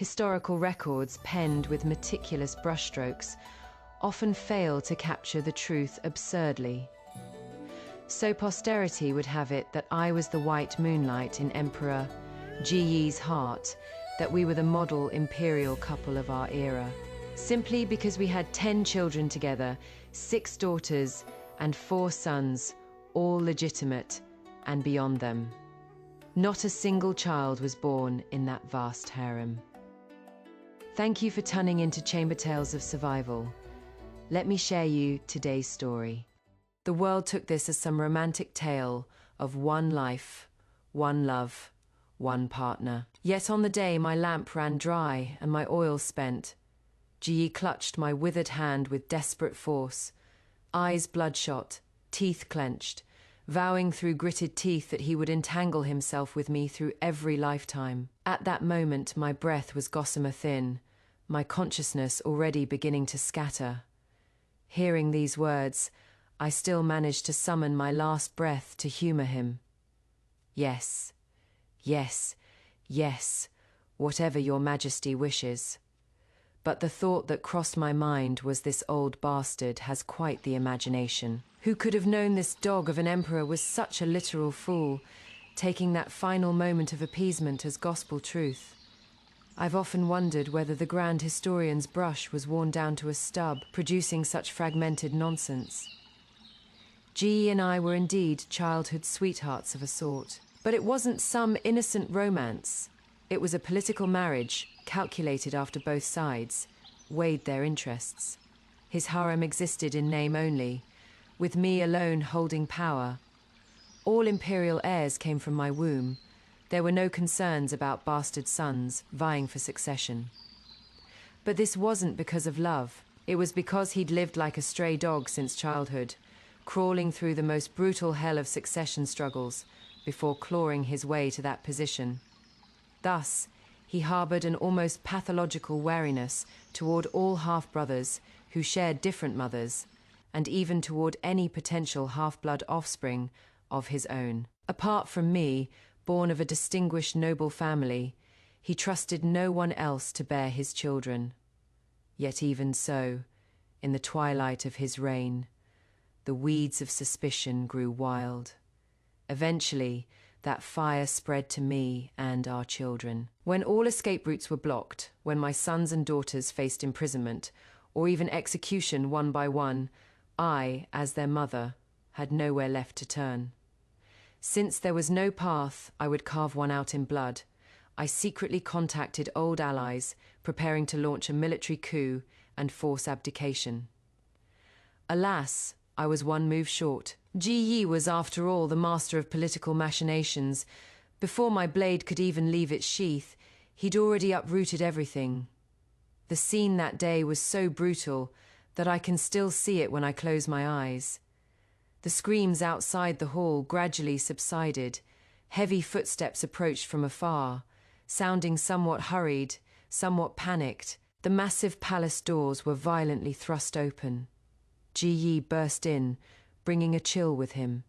Historical records penned with meticulous brushstrokes often fail to capture the truth absurdly. So posterity would have it that I was the white moonlight in Emperor Jiyi's heart, that we were the model imperial couple of our era. Simply because we had 10 children together, 6 daughters and 4 sons, all legitimate and beyond them. Not a single child was born in that vast harem. Thank you for tuning into Chamber Tales of Survival. Let me share you today's story. The world took this as some romantic tale of one life, one love, one partner. Yet on the day my lamp ran dry and my oil spent, Ji clutched my withered hand with desperate force, eyes bloodshot, teeth clenched, vowing through gritted teeth that he would entangle himself with me through every lifetime. At that moment my breath was gossamer thin, my consciousness already beginning to scatter. Hearing these words, I still managed to summon my last breath to humor him. Yes, yes, yes, whatever your majesty wishes. But the thought that crossed my mind was this old bastard has quite the imagination. Who could have known this dog of an emperor was such a literal fool, taking that final moment of appeasement as gospel truth? I've often wondered whether the grand historian's brush was worn down to a stub, producing such fragmented nonsense. G and I were indeed childhood sweethearts of a sort. But it wasn't some innocent romance. It was a political marriage, calculated after both sides, weighed their interests. His harem existed in name only, with me alone holding power. All imperial heirs came from my womb. There were no concerns about bastard sons vying for succession. But this wasn't because of love. It was because he'd lived like a stray dog since childhood, crawling through the most brutal hell of succession struggles before clawing his way to that position. Thus, he harbored an almost pathological wariness toward all half-brothers who shared different mothers, and even toward any potential half-blood offspring of his own. Apart from me, born of a distinguished noble family, he trusted no one else to bear his children. Yet even so, in the twilight of his reign, the weeds of suspicion grew wild. Eventually, that fire spread to me and our children. When all escape routes were blocked, when my sons and daughters faced imprisonment, or even execution one by one, I, as their mother, had nowhere left to turn. Since there was no path, I would carve one out in blood. I secretly contacted old allies, preparing to launch a military coup and force abdication. Alas, I was one move short. Ji Yi was, after all, the master of political machinations. Before my blade could even leave its sheath, he'd already uprooted everything. The scene that day was so brutal that I can still see it when I close my eyes. The screams outside the hall gradually subsided. Heavy footsteps approached from afar, sounding somewhat hurried, somewhat panicked. The massive palace doors were violently thrust open. Ji Yi burst in, bringing a chill with him.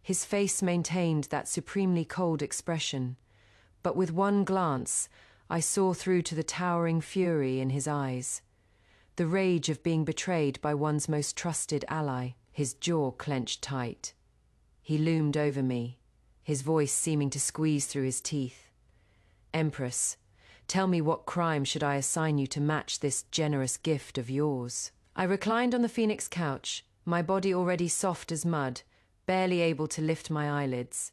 His face maintained that supremely cold expression, but with one glance, I saw through to the towering fury in his eyes, the rage of being betrayed by one's most trusted ally. His jaw clenched tight. He loomed over me, his voice seeming to squeeze through his teeth. "Empress, tell me, what crime should I assign you to match this generous gift of yours?" I reclined on the phoenix couch, my body already soft as mud, barely able to lift my eyelids.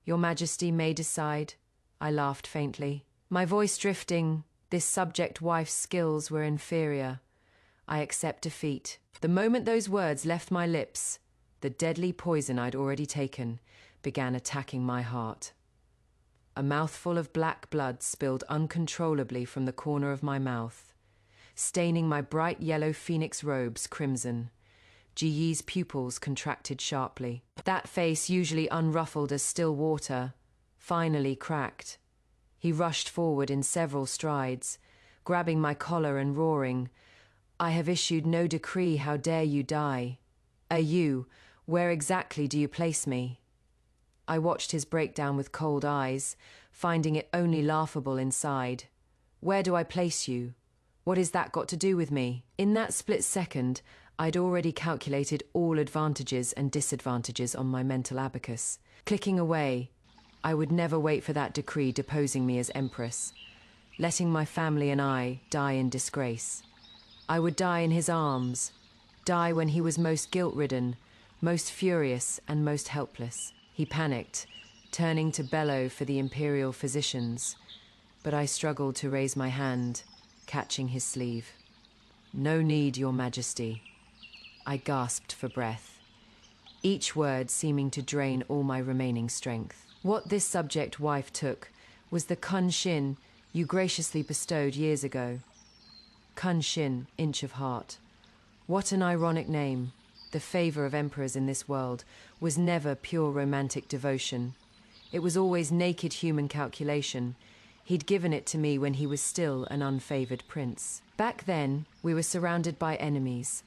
"Your Majesty may decide," I laughed faintly. My voice drifting, this subject wife's skills were inferior. I accept defeat. The moment those words left my lips, the deadly poison I'd already taken began attacking my heart. A mouthful of black blood spilled uncontrollably from the corner of my mouth, staining my bright yellow phoenix robes crimson. Ji Yi's pupils contracted sharply. That face, usually unruffled as still water, finally cracked. He rushed forward in several strides, grabbing my collar and roaring, "I have issued no decree, how dare you die? You, where exactly do you place me?" I watched his breakdown with cold eyes, finding it only laughable inside. Where do I place you? What has that got to do with me? In that split second, I'd already calculated all advantages and disadvantages on my mental abacus. Clicking away, I would never wait for that decree deposing me as empress, letting my family and I die in disgrace. I would die in his arms, die when he was most guilt-ridden, most furious and most helpless. He panicked, turning to bellow for the imperial physicians, but I struggled to raise my hand, catching his sleeve. "No need, Your Majesty." I gasped for breath, each word seeming to drain all my remaining strength. What this subject wife took was the Kun Shin you graciously bestowed years ago. Kun Shin, Inch of Heart. What an ironic name. The favor of emperors in this world was never pure romantic devotion. It was always naked human calculation. He'd given it to me when he was still an unfavored prince. Back then, we were surrounded by enemies,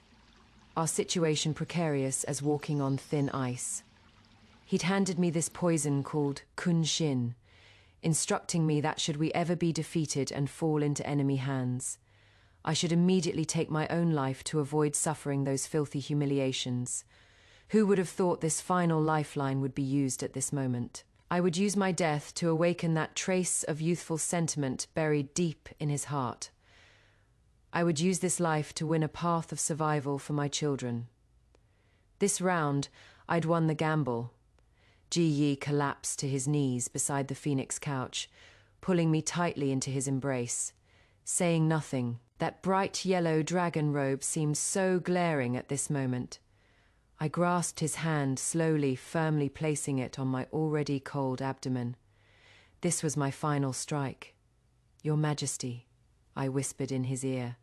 our situation precarious as walking on thin ice. He'd handed me this poison called Kun Shin, instructing me that should we ever be defeated and fall into enemy hands, I should immediately take my own life to avoid suffering those filthy humiliations. Who would have thought this final lifeline would be used at this moment? I would use my death to awaken that trace of youthful sentiment buried deep in his heart. I would use this life to win a path of survival for my children. This round, I'd won the gamble. Ji Yi collapsed to his knees beside the phoenix couch, pulling me tightly into his embrace, saying nothing. That bright yellow dragon robe seemed so glaring at this moment. I grasped his hand, slowly, firmly placing it on my already cold abdomen. This was my final strike. "Your Majesty," I whispered in his ear,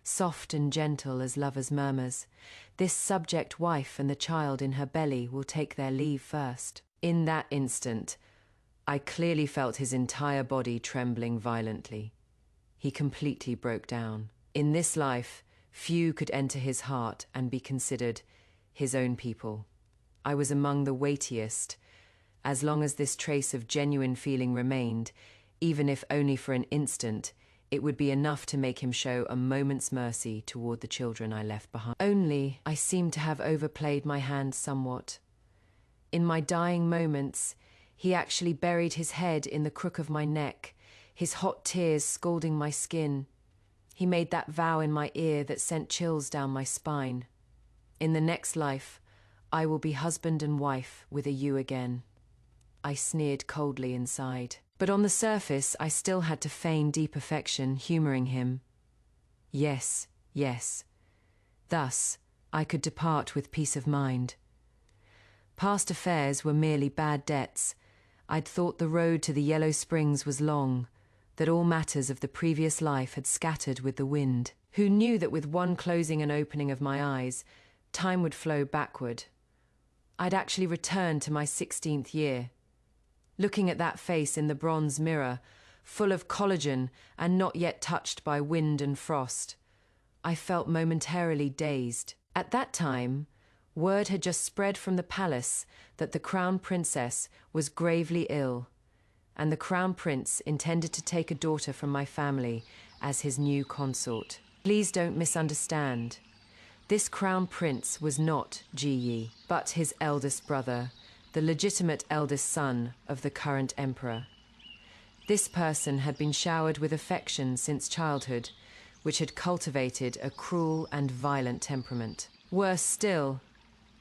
soft and gentle as lovers' murmurs. "This subject wife and the child in her belly will take their leave first." In that instant, I clearly felt his entire body trembling violently. He completely broke down. In this life, few could enter his heart and be considered his own people. I was among the weightiest. As long as this trace of genuine feeling remained, even if only for an instant, it would be enough to make him show a moment's mercy toward the children I left behind. Only, I seemed to have overplayed my hand somewhat. In my dying moments, he actually buried his head in the crook of my neck, his hot tears scalding my skin. He made that vow in my ear that sent chills down my spine. "In the next life, I will be husband and wife with a you again." I sneered coldly inside. But on the surface, I still had to feign deep affection, humoring him. Yes, yes. Thus, I could depart with peace of mind. Past affairs were merely bad debts. I'd thought the road to the Yellow Springs was long, that all matters of the previous life had scattered with the wind. Who knew that with one closing and opening of my eyes, time would flow backward? I'd actually returned to my 16th year. Looking at that face in the bronze mirror, full of collagen and not yet touched by wind and frost, I felt momentarily dazed. At that time, word had just spread from the palace that the crown princess was gravely ill, and the crown prince intended to take a daughter from my family as his new consort. Please don't misunderstand. This crown prince was not Ji Yi, but his eldest brother, the legitimate eldest son of the current emperor. This person had been showered with affection since childhood, which had cultivated a cruel and violent temperament. Worse still,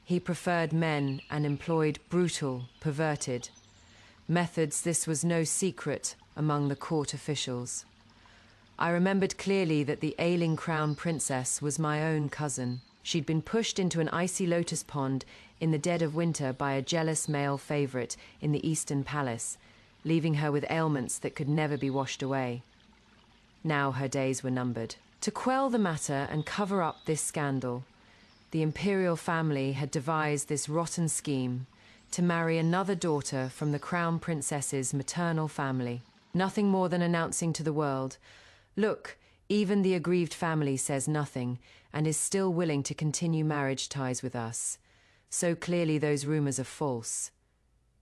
he preferred men and employed brutal, perverted methods. This was no secret among the court officials. I remembered clearly that the ailing crown princess was my own cousin. She'd been pushed into an icy lotus pond in the dead of winter by a jealous male favorite in the Eastern Palace, leaving her with ailments that could never be washed away. Now her days were numbered. To quell the matter and cover up this scandal, the imperial family had devised this rotten scheme to marry another daughter from the crown princess's maternal family. Nothing more than announcing to the world, "Look, even the aggrieved family says nothing and is still willing to continue marriage ties with us. So clearly those rumors are false."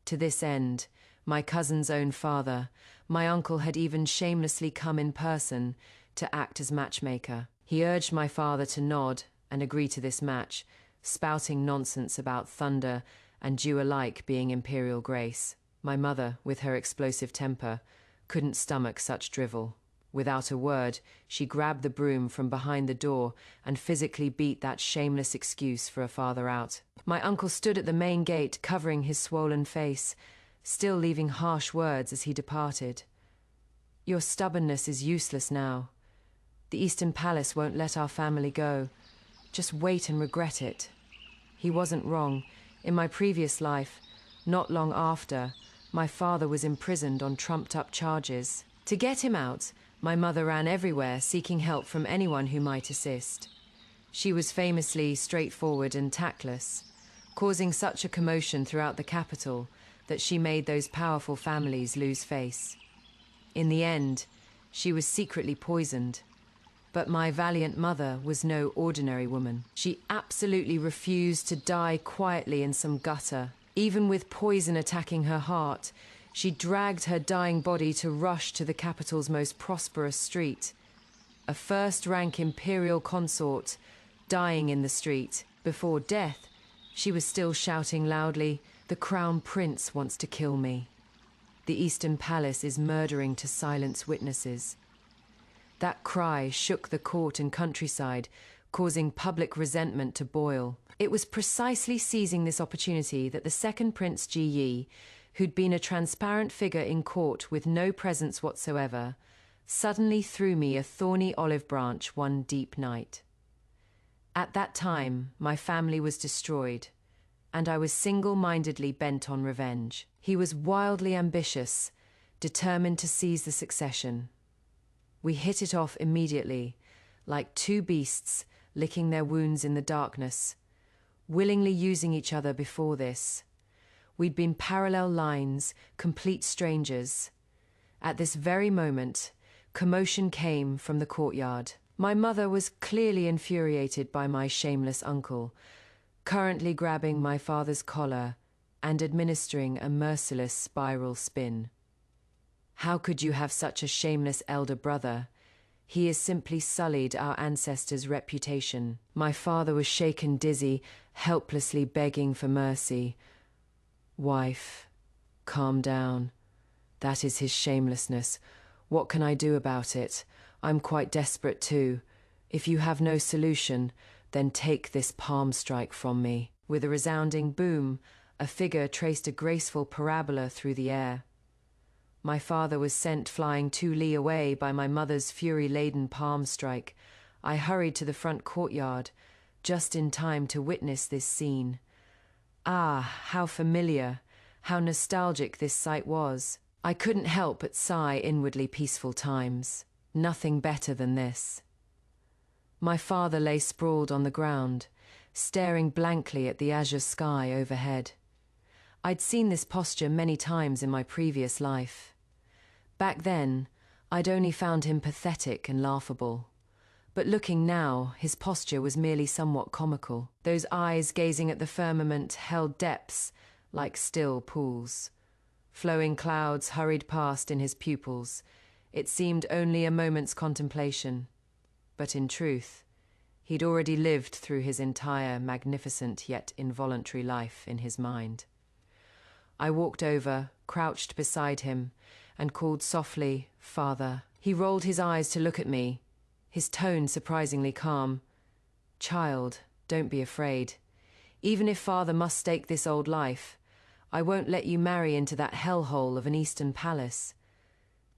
To this end, my cousin's own father, My uncle had even shamelessly come in person to act as matchmaker. He urged my father to nod and agree to this match, spouting nonsense about thunder and dew alike being imperial grace. My mother, with her explosive temper, couldn't stomach such drivel. Without a word, she grabbed the broom from behind the door and physically beat that shameless excuse for a father out. My uncle stood at the main gate, covering his swollen face, still leaving harsh words as he departed. "Your stubbornness is useless now. The Eastern Palace won't let our family go. Just wait and regret it." He wasn't wrong. In my previous life, not long after, my father was imprisoned on trumped-up charges. To get him out, my mother ran everywhere, seeking help from anyone who might assist. She was famously straightforward and tactless, causing such a commotion throughout the capital that she made those powerful families lose face. In the end, she was secretly poisoned. But my valiant mother was no ordinary woman. She absolutely refused to die quietly in some gutter. Even with poison attacking her heart, she dragged her dying body to rush to the capital's most prosperous street. A first-rank imperial consort dying in the street. Before death, she was still shouting loudly, "The Crown Prince wants to kill me. The Eastern Palace is murdering to silence witnesses." That cry shook the court and countryside, causing public resentment to boil. It was precisely seizing this opportunity that the second Prince Ji Yi, who'd been a transparent figure in court with no presence whatsoever, suddenly threw me a thorny olive branch one deep night. At that time, my family was destroyed, and I was single-mindedly bent on revenge. He was wildly ambitious, determined to seize the succession. We hit it off immediately, like two beasts licking their wounds in the darkness, willingly using each other before this. We'd been parallel lines, complete strangers. At this very moment, commotion came from the courtyard. My mother was clearly infuriated by my shameless uncle, currently grabbing my father's collar and administering a merciless spiral spin. "How could you have such a shameless elder brother? He has simply sullied our ancestors' reputation." My father was shaken dizzy, helplessly begging for mercy. "Wife, calm down. That is his shamelessness. What can I do about it? I'm quite desperate too. If you have no solution, then take this palm strike from me." With a resounding boom, a figure traced a graceful parabola through the air. My father was sent flying 2 li away by my mother's fury-laden palm strike. I hurried to the front courtyard, just in time to witness this scene. Ah, how familiar, how nostalgic this sight was. I couldn't help but sigh inwardly. Peaceful times. Nothing better than this. My father lay sprawled on the ground, staring blankly at the azure sky overhead. I'd seen this posture many times in my previous life. Back then, I'd only found him pathetic and laughable. But looking now, his posture was merely somewhat comical. Those eyes gazing at the firmament held depths like still pools. Flowing clouds hurried past in his pupils. It seemed only a moment's contemplation. But in truth, he'd already lived through his entire magnificent yet involuntary life in his mind. I walked over, crouched beside him, and called softly, "Father." He rolled his eyes to look at me, his tone surprisingly calm. "Child, don't be afraid. Even if father must stake this old life, I won't let you marry into that hellhole of an Eastern Palace."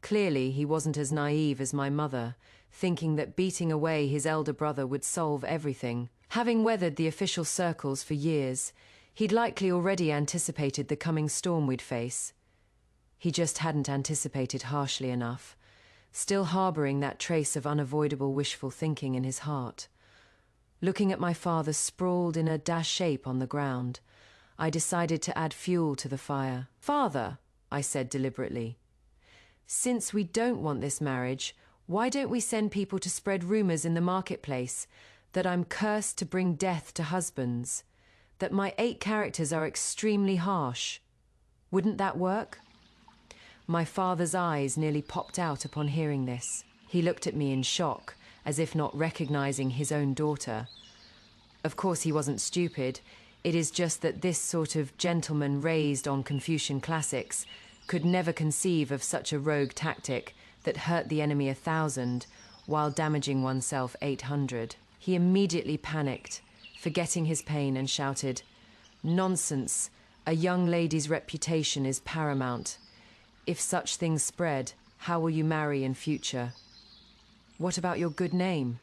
Clearly, he wasn't as naive as my mother, thinking that beating away his elder brother would solve everything. Having weathered the official circles for years, he'd likely already anticipated the coming storm we'd face. He just hadn't anticipated harshly enough, still harboring that trace of unavoidable wishful thinking in his heart. Looking at my father sprawled in a dash shape on the ground, I decided to add fuel to the fire. "Father," I said deliberately, "since we don't want this marriage, why don't we send people to spread rumors in the marketplace that I'm cursed to bring death to husbands, that my 8 characters are extremely harsh? Wouldn't that work?" My father's eyes nearly popped out upon hearing this. He looked at me in shock, as if not recognizing his own daughter. Of course, he wasn't stupid. It is just that this sort of gentleman raised on Confucian classics could never conceive of such a rogue tactic that hurt the enemy 1,000 while damaging oneself 800. He immediately panicked, forgetting his pain, and shouted, "Nonsense! A young lady's reputation is paramount. If such things spread, how will you marry in future? What about your good name?"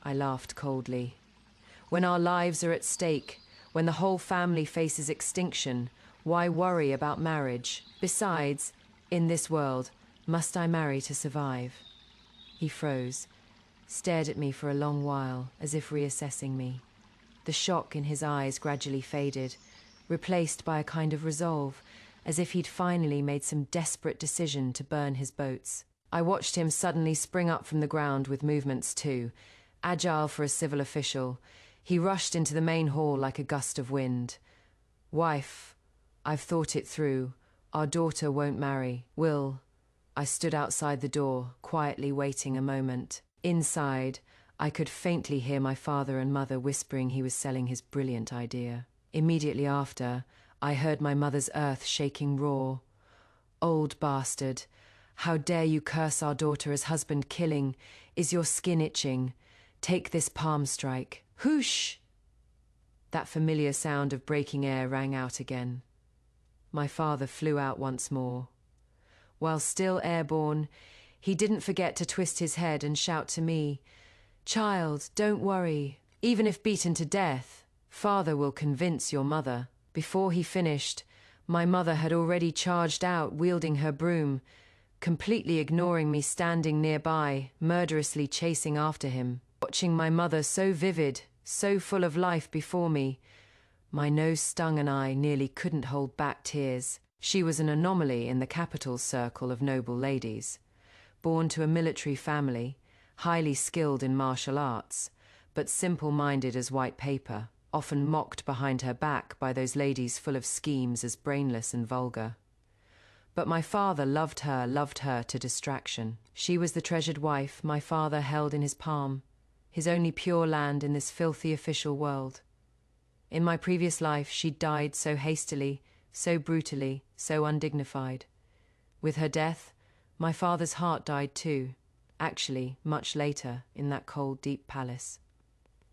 I laughed coldly. When our lives are at stake, when the whole family faces extinction, why worry about marriage? Besides, in this world, must I marry to survive? He froze, stared at me for a long while, as if reassessing me. The shock in his eyes gradually faded, replaced by a kind of resolve, as if he'd finally made some desperate decision to burn his boats. I watched him suddenly spring up from the ground with movements too. Agile for a civil official, he rushed into the main hall like a gust of wind. "Wife, I've thought it through. Our daughter won't marry. Will." I stood outside the door, quietly waiting a moment. Inside, I could faintly hear my father and mother whispering he was selling his brilliant idea. Immediately after, I heard my mother's earth-shaking roar. "Old bastard! How dare you curse our daughter as husband-killing? Is your skin itching? Take this palm strike." "Whoosh!" That familiar sound of breaking air rang out again. My father flew out once more. While still airborne, he didn't forget to twist his head and shout to me, "Child, don't worry. Even if beaten to death, father will convince your mother." Before he finished, my mother had already charged out, wielding her broom, completely ignoring me standing nearby, murderously chasing after him. Watching my mother so vivid, so full of life before me, my nose stung and I nearly couldn't hold back tears. She was an anomaly in the capital's circle of noble ladies. Born to a military family, highly skilled in martial arts, but simple-minded as white paper, often mocked behind her back by those ladies full of schemes as brainless and vulgar. But my father loved her to distraction. She was the treasured wife my father held in his palm, his only pure land in this filthy official world. In my previous life, she'd died so hastily, so brutally, so undignified. With her death, my father's heart died too, actually, much later, in that cold, deep palace.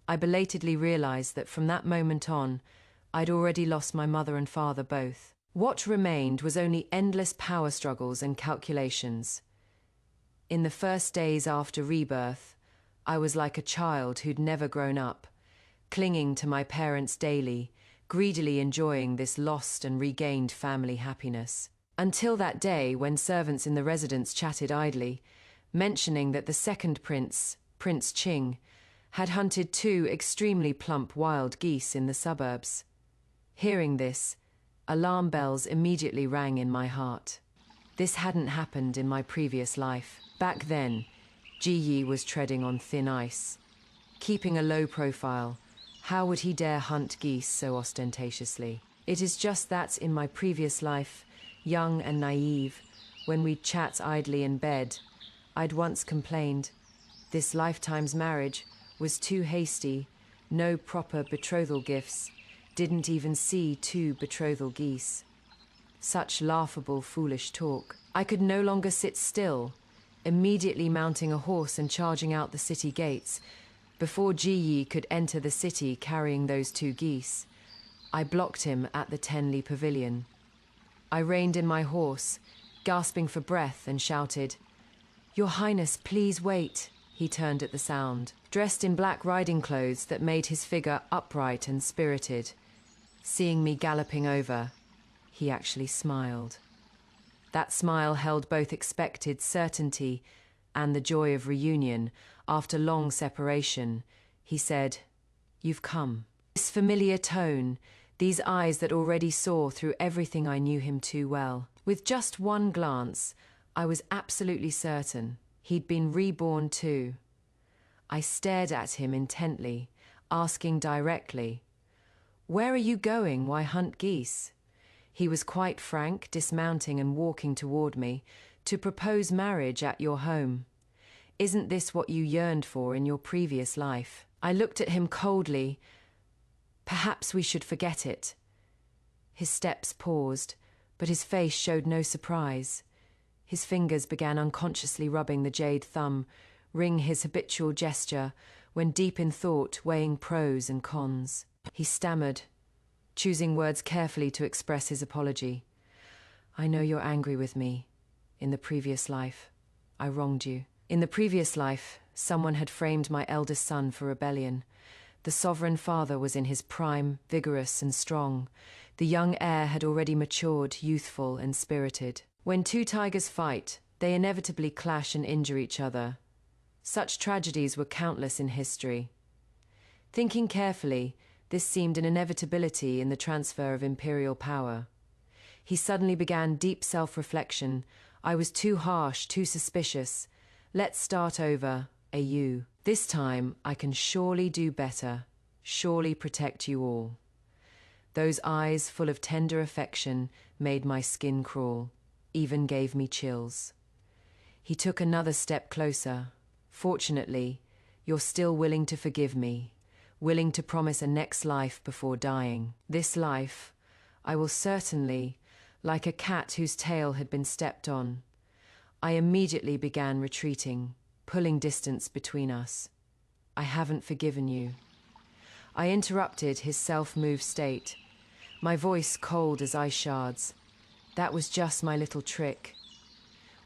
I belatedly realized that from that moment on, I'd already lost my mother and father both. What remained was only endless power struggles and calculations. In the first days after rebirth, I was like a child who'd never grown up, clinging to my parents daily, greedily enjoying this lost and regained family happiness. Until that day when servants in the residence chatted idly, mentioning that the second prince, Prince Ching, had hunted 2 extremely plump wild geese in the suburbs. Hearing this, alarm bells immediately rang in my heart. This hadn't happened in my previous life. Back then, Ji Yi was treading on thin ice. Keeping a low profile, how would he dare hunt geese so ostentatiously? It is just that in my previous life, young and naive, when we'd chat idly in bed, I'd once complained, this lifetime's marriage was too hasty, no proper betrothal gifts, didn't even see 2 betrothal geese. Such laughable, foolish talk. I could no longer sit still, immediately mounting a horse and charging out the city gates. Before Ji Yi could enter the city carrying those 2 geese, I blocked him at the Tenli Pavilion. I reined in my horse, gasping for breath, and shouted, "Your Highness, please wait." He turned at the sound, dressed in black riding clothes that made his figure upright and spirited. Seeing me galloping over, he actually smiled. That smile held both expected certainty and the joy of reunion after long separation. He said, "You've come." This familiar tone, these eyes that already saw through everything I knew him too well. With just one glance, I was absolutely certain he'd been reborn too. I stared at him intently, asking directly, "Where are you going? Why hunt geese? He was quite frank, dismounting and walking toward me, to propose marriage at your home. Isn't this what you yearned for in your previous life? I looked at him coldly. Perhaps we should forget it. His steps paused, but his face showed no surprise. His fingers began unconsciously rubbing the jade thumb, ring his habitual gesture, when deep in thought, weighing pros and cons. He stammered, choosing words carefully to express his apology. I know you're angry with me. In the previous life, I wronged you. In the previous life, someone had framed my eldest son for rebellion. The sovereign father was in his prime, vigorous and strong. The young heir had already matured, youthful and spirited. When two tigers fight, they inevitably clash and injure each other. Such tragedies were countless in history. Thinking carefully, this seemed an inevitability in the transfer of imperial power. He suddenly began deep self-reflection. I was too harsh, too suspicious. Let's start over, AU. This time, I can surely do better, surely protect you all. Those eyes full of tender affection made my skin crawl, even gave me chills. He took another step closer. Fortunately, you're still willing to forgive me, willing to promise a next life before dying. This life, I will certainly, like a cat whose tail had been stepped on. I immediately began retreating, pulling distance between us. I haven't forgiven you. I interrupted his self-moved state, my voice cold as ice shards. That was just my little trick.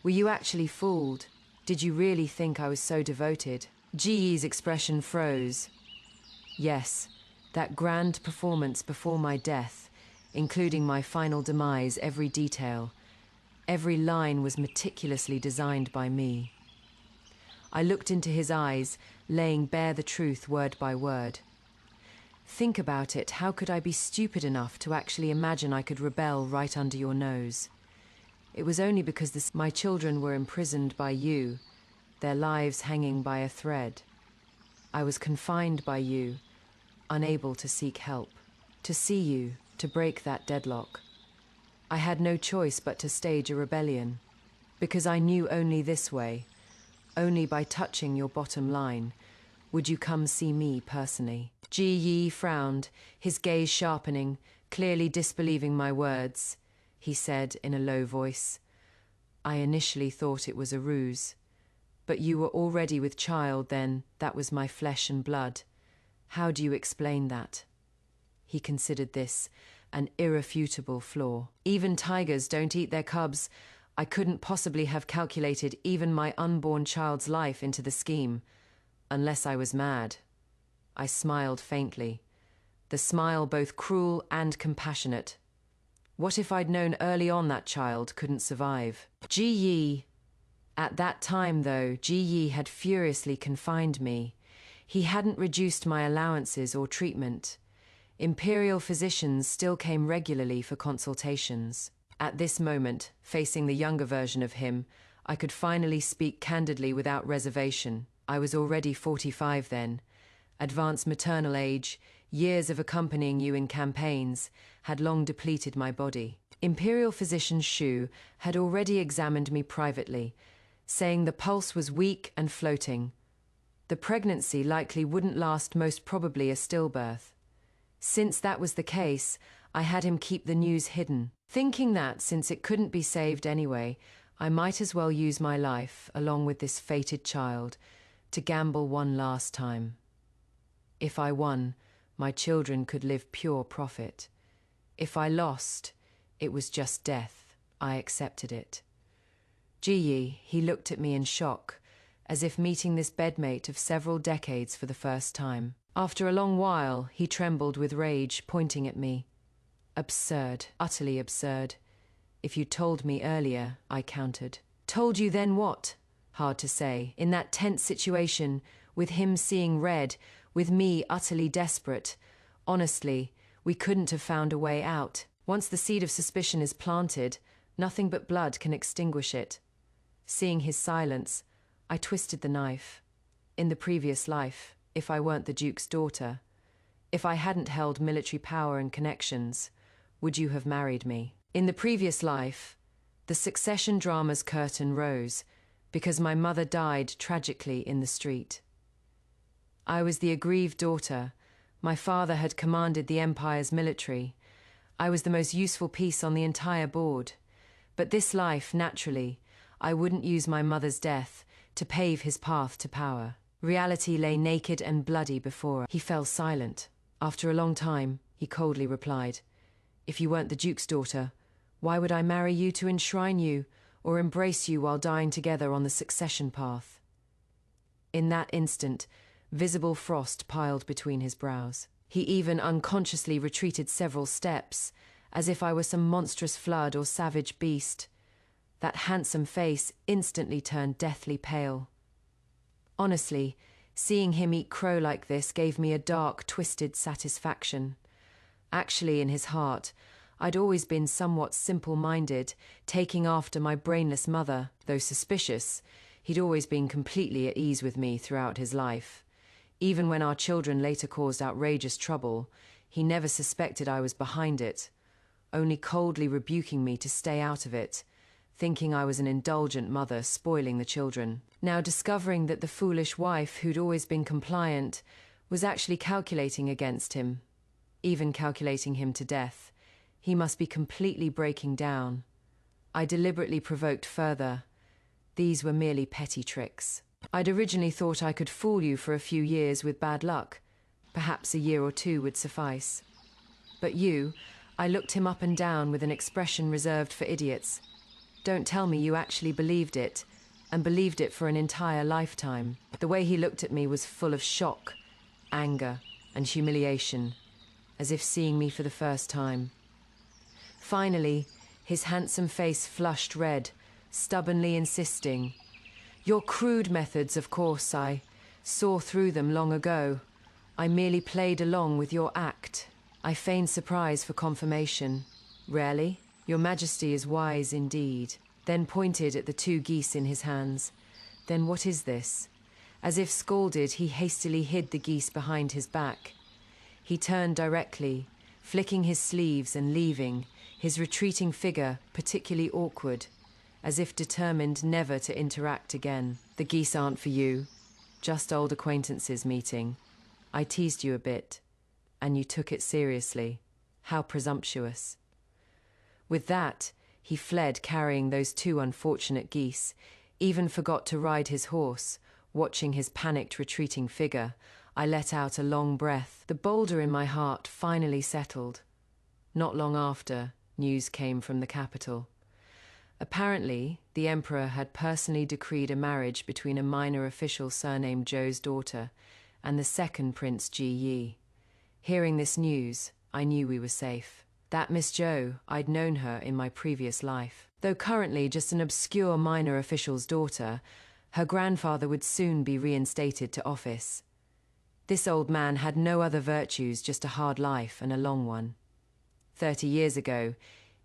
Were you actually fooled? Did you really think I was so devoted? Ji's expression froze. Yes, that grand performance before my death, including my final demise, every detail. Every line was meticulously designed by me. I looked into his eyes, laying bare the truth word by word. Think about it, how could I be stupid enough to actually imagine I could rebel right under your nose? It was only because my children were imprisoned by you, their lives hanging by a thread. I was confined by you, unable to seek help, to see you, to break that deadlock. I had no choice but to stage a rebellion, because I knew only this way, only by touching your bottom line, would you come see me personally. Ji Yi frowned, his gaze sharpening, clearly disbelieving my words. He said in a low voice, I initially thought it was a ruse. But you were already with child then, that was my flesh and blood. How do you explain that? He considered this an irrefutable flaw. Even tigers don't eat their cubs. I couldn't possibly have calculated even my unborn child's life into the scheme, unless I was mad. I smiled faintly, the smile both cruel and compassionate. What if I'd known early on that child couldn't survive? Ji Yi. At that time, though, Ji Yi had furiously confined me. He hadn't reduced my allowances or treatment. Imperial physicians still came regularly for consultations. At this moment, facing the younger version of him, I could finally speak candidly without reservation. I was already 45 then. Advanced maternal age, years of accompanying you in campaigns, had long depleted my body. Imperial physician Shu had already examined me privately, saying the pulse was weak and floating. The pregnancy likely wouldn't last, most probably a stillbirth. Since that was the case, I had him keep the news hidden, thinking that, since it couldn't be saved anyway, I might as well use my life, along with this fated child, to gamble one last time. If I won, my children could live pure profit. If I lost, it was just death. I accepted it. Ji Yi, he looked at me in shock, as if meeting this bedmate of several decades for the first time. After a long while, he trembled with rage, pointing at me. Absurd, utterly absurd. If you told me earlier, I countered. Told you then what? Hard to say. In that tense situation, with him seeing red, with me utterly desperate, honestly, we couldn't have found a way out. Once the seed of suspicion is planted, nothing but blood can extinguish it. Seeing his silence, I twisted the knife. In the previous life, if I weren't the Duke's daughter, if I hadn't held military power and connections, would you have married me? In the previous life, the succession drama's curtain rose because my mother died tragically in the street. I was the aggrieved daughter. My father had commanded the empire's military. I was the most useful piece on the entire board. But this life, naturally, I wouldn't use my mother's death to pave his path to power. Reality lay naked and bloody before us. He fell silent. After a long time, he coldly replied, "If you weren't the Duke's daughter, why would I marry you to enshrine you or embrace you while dying together on the succession path?" In that instant, visible frost piled between his brows. He even unconsciously retreated several steps, as if I were some monstrous flood or savage beast. That handsome face instantly turned deathly pale. Honestly, seeing him eat crow like this gave me a dark, twisted satisfaction. Actually, in his heart, I'd always been somewhat simple-minded, taking after my brainless mother. Though suspicious, he'd always been completely at ease with me throughout his life. Even when our children later caused outrageous trouble, he never suspected I was behind it, only coldly rebuking me to stay out of it, thinking I was an indulgent mother spoiling the children. Now discovering that the foolish wife who'd always been compliant was actually calculating against him, even calculating him to death, he must be completely breaking down. I deliberately provoked further. These were merely petty tricks. I'd originally thought I could fool you for a few years with bad luck. Perhaps a year or two would suffice. But you, I looked him up and down with an expression reserved for idiots. Don't tell me you actually believed it, and believed it for an entire lifetime. The way he looked at me was full of shock, anger, and humiliation, as if seeing me for the first time. Finally, his handsome face flushed red, stubbornly insisting, "Your crude methods, of course, I saw through them long ago. I merely played along with your act." I feigned surprise for confirmation. "Rarely? Your Majesty is wise indeed." Then pointed at the 2 geese in his hands. "Then what is this?" As if scalded, he hastily hid the geese behind his back. He turned directly, flicking his sleeves and leaving, his retreating figure particularly awkward, as if determined never to interact again. "The geese aren't for you. Just old acquaintances meeting. I teased you a bit, and you took it seriously. How presumptuous." With that, he fled carrying those 2 unfortunate geese, even forgot to ride his horse. Watching his panicked retreating figure, I let out a long breath. The boulder in my heart finally settled. Not long after, news came from the capital. Apparently, the emperor had personally decreed a marriage between a minor official surnamed Zhou's daughter and the second Prince Ji Yi. Hearing this news, I knew we were safe. That Miss Zhou, I'd known her in my previous life. Though currently just an obscure minor official's daughter, her grandfather would soon be reinstated to office. This old man had no other virtues, just a hard life and a long one. 30 years ago,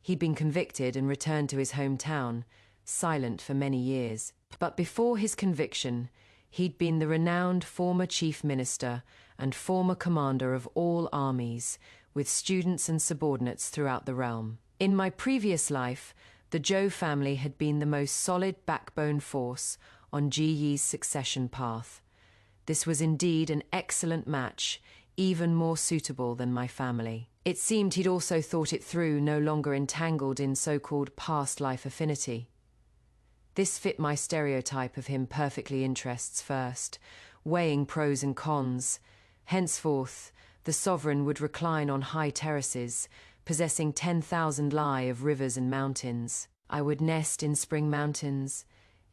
he'd been convicted and returned to his hometown, silent for many years. But before his conviction, he'd been the renowned former chief minister and former commander of all armies, with students and subordinates throughout the realm. In my previous life, the Zhou family had been the most solid backbone force on Ji Yi's succession path. This was indeed an excellent match, even more suitable than my family. It seemed he'd also thought it through, no longer entangled in so-called past life affinity. This fit my stereotype of him perfectly, interests first, weighing pros and cons. Henceforth, the sovereign would recline on high terraces, possessing 10,000 li of rivers and mountains. I would nest in spring mountains,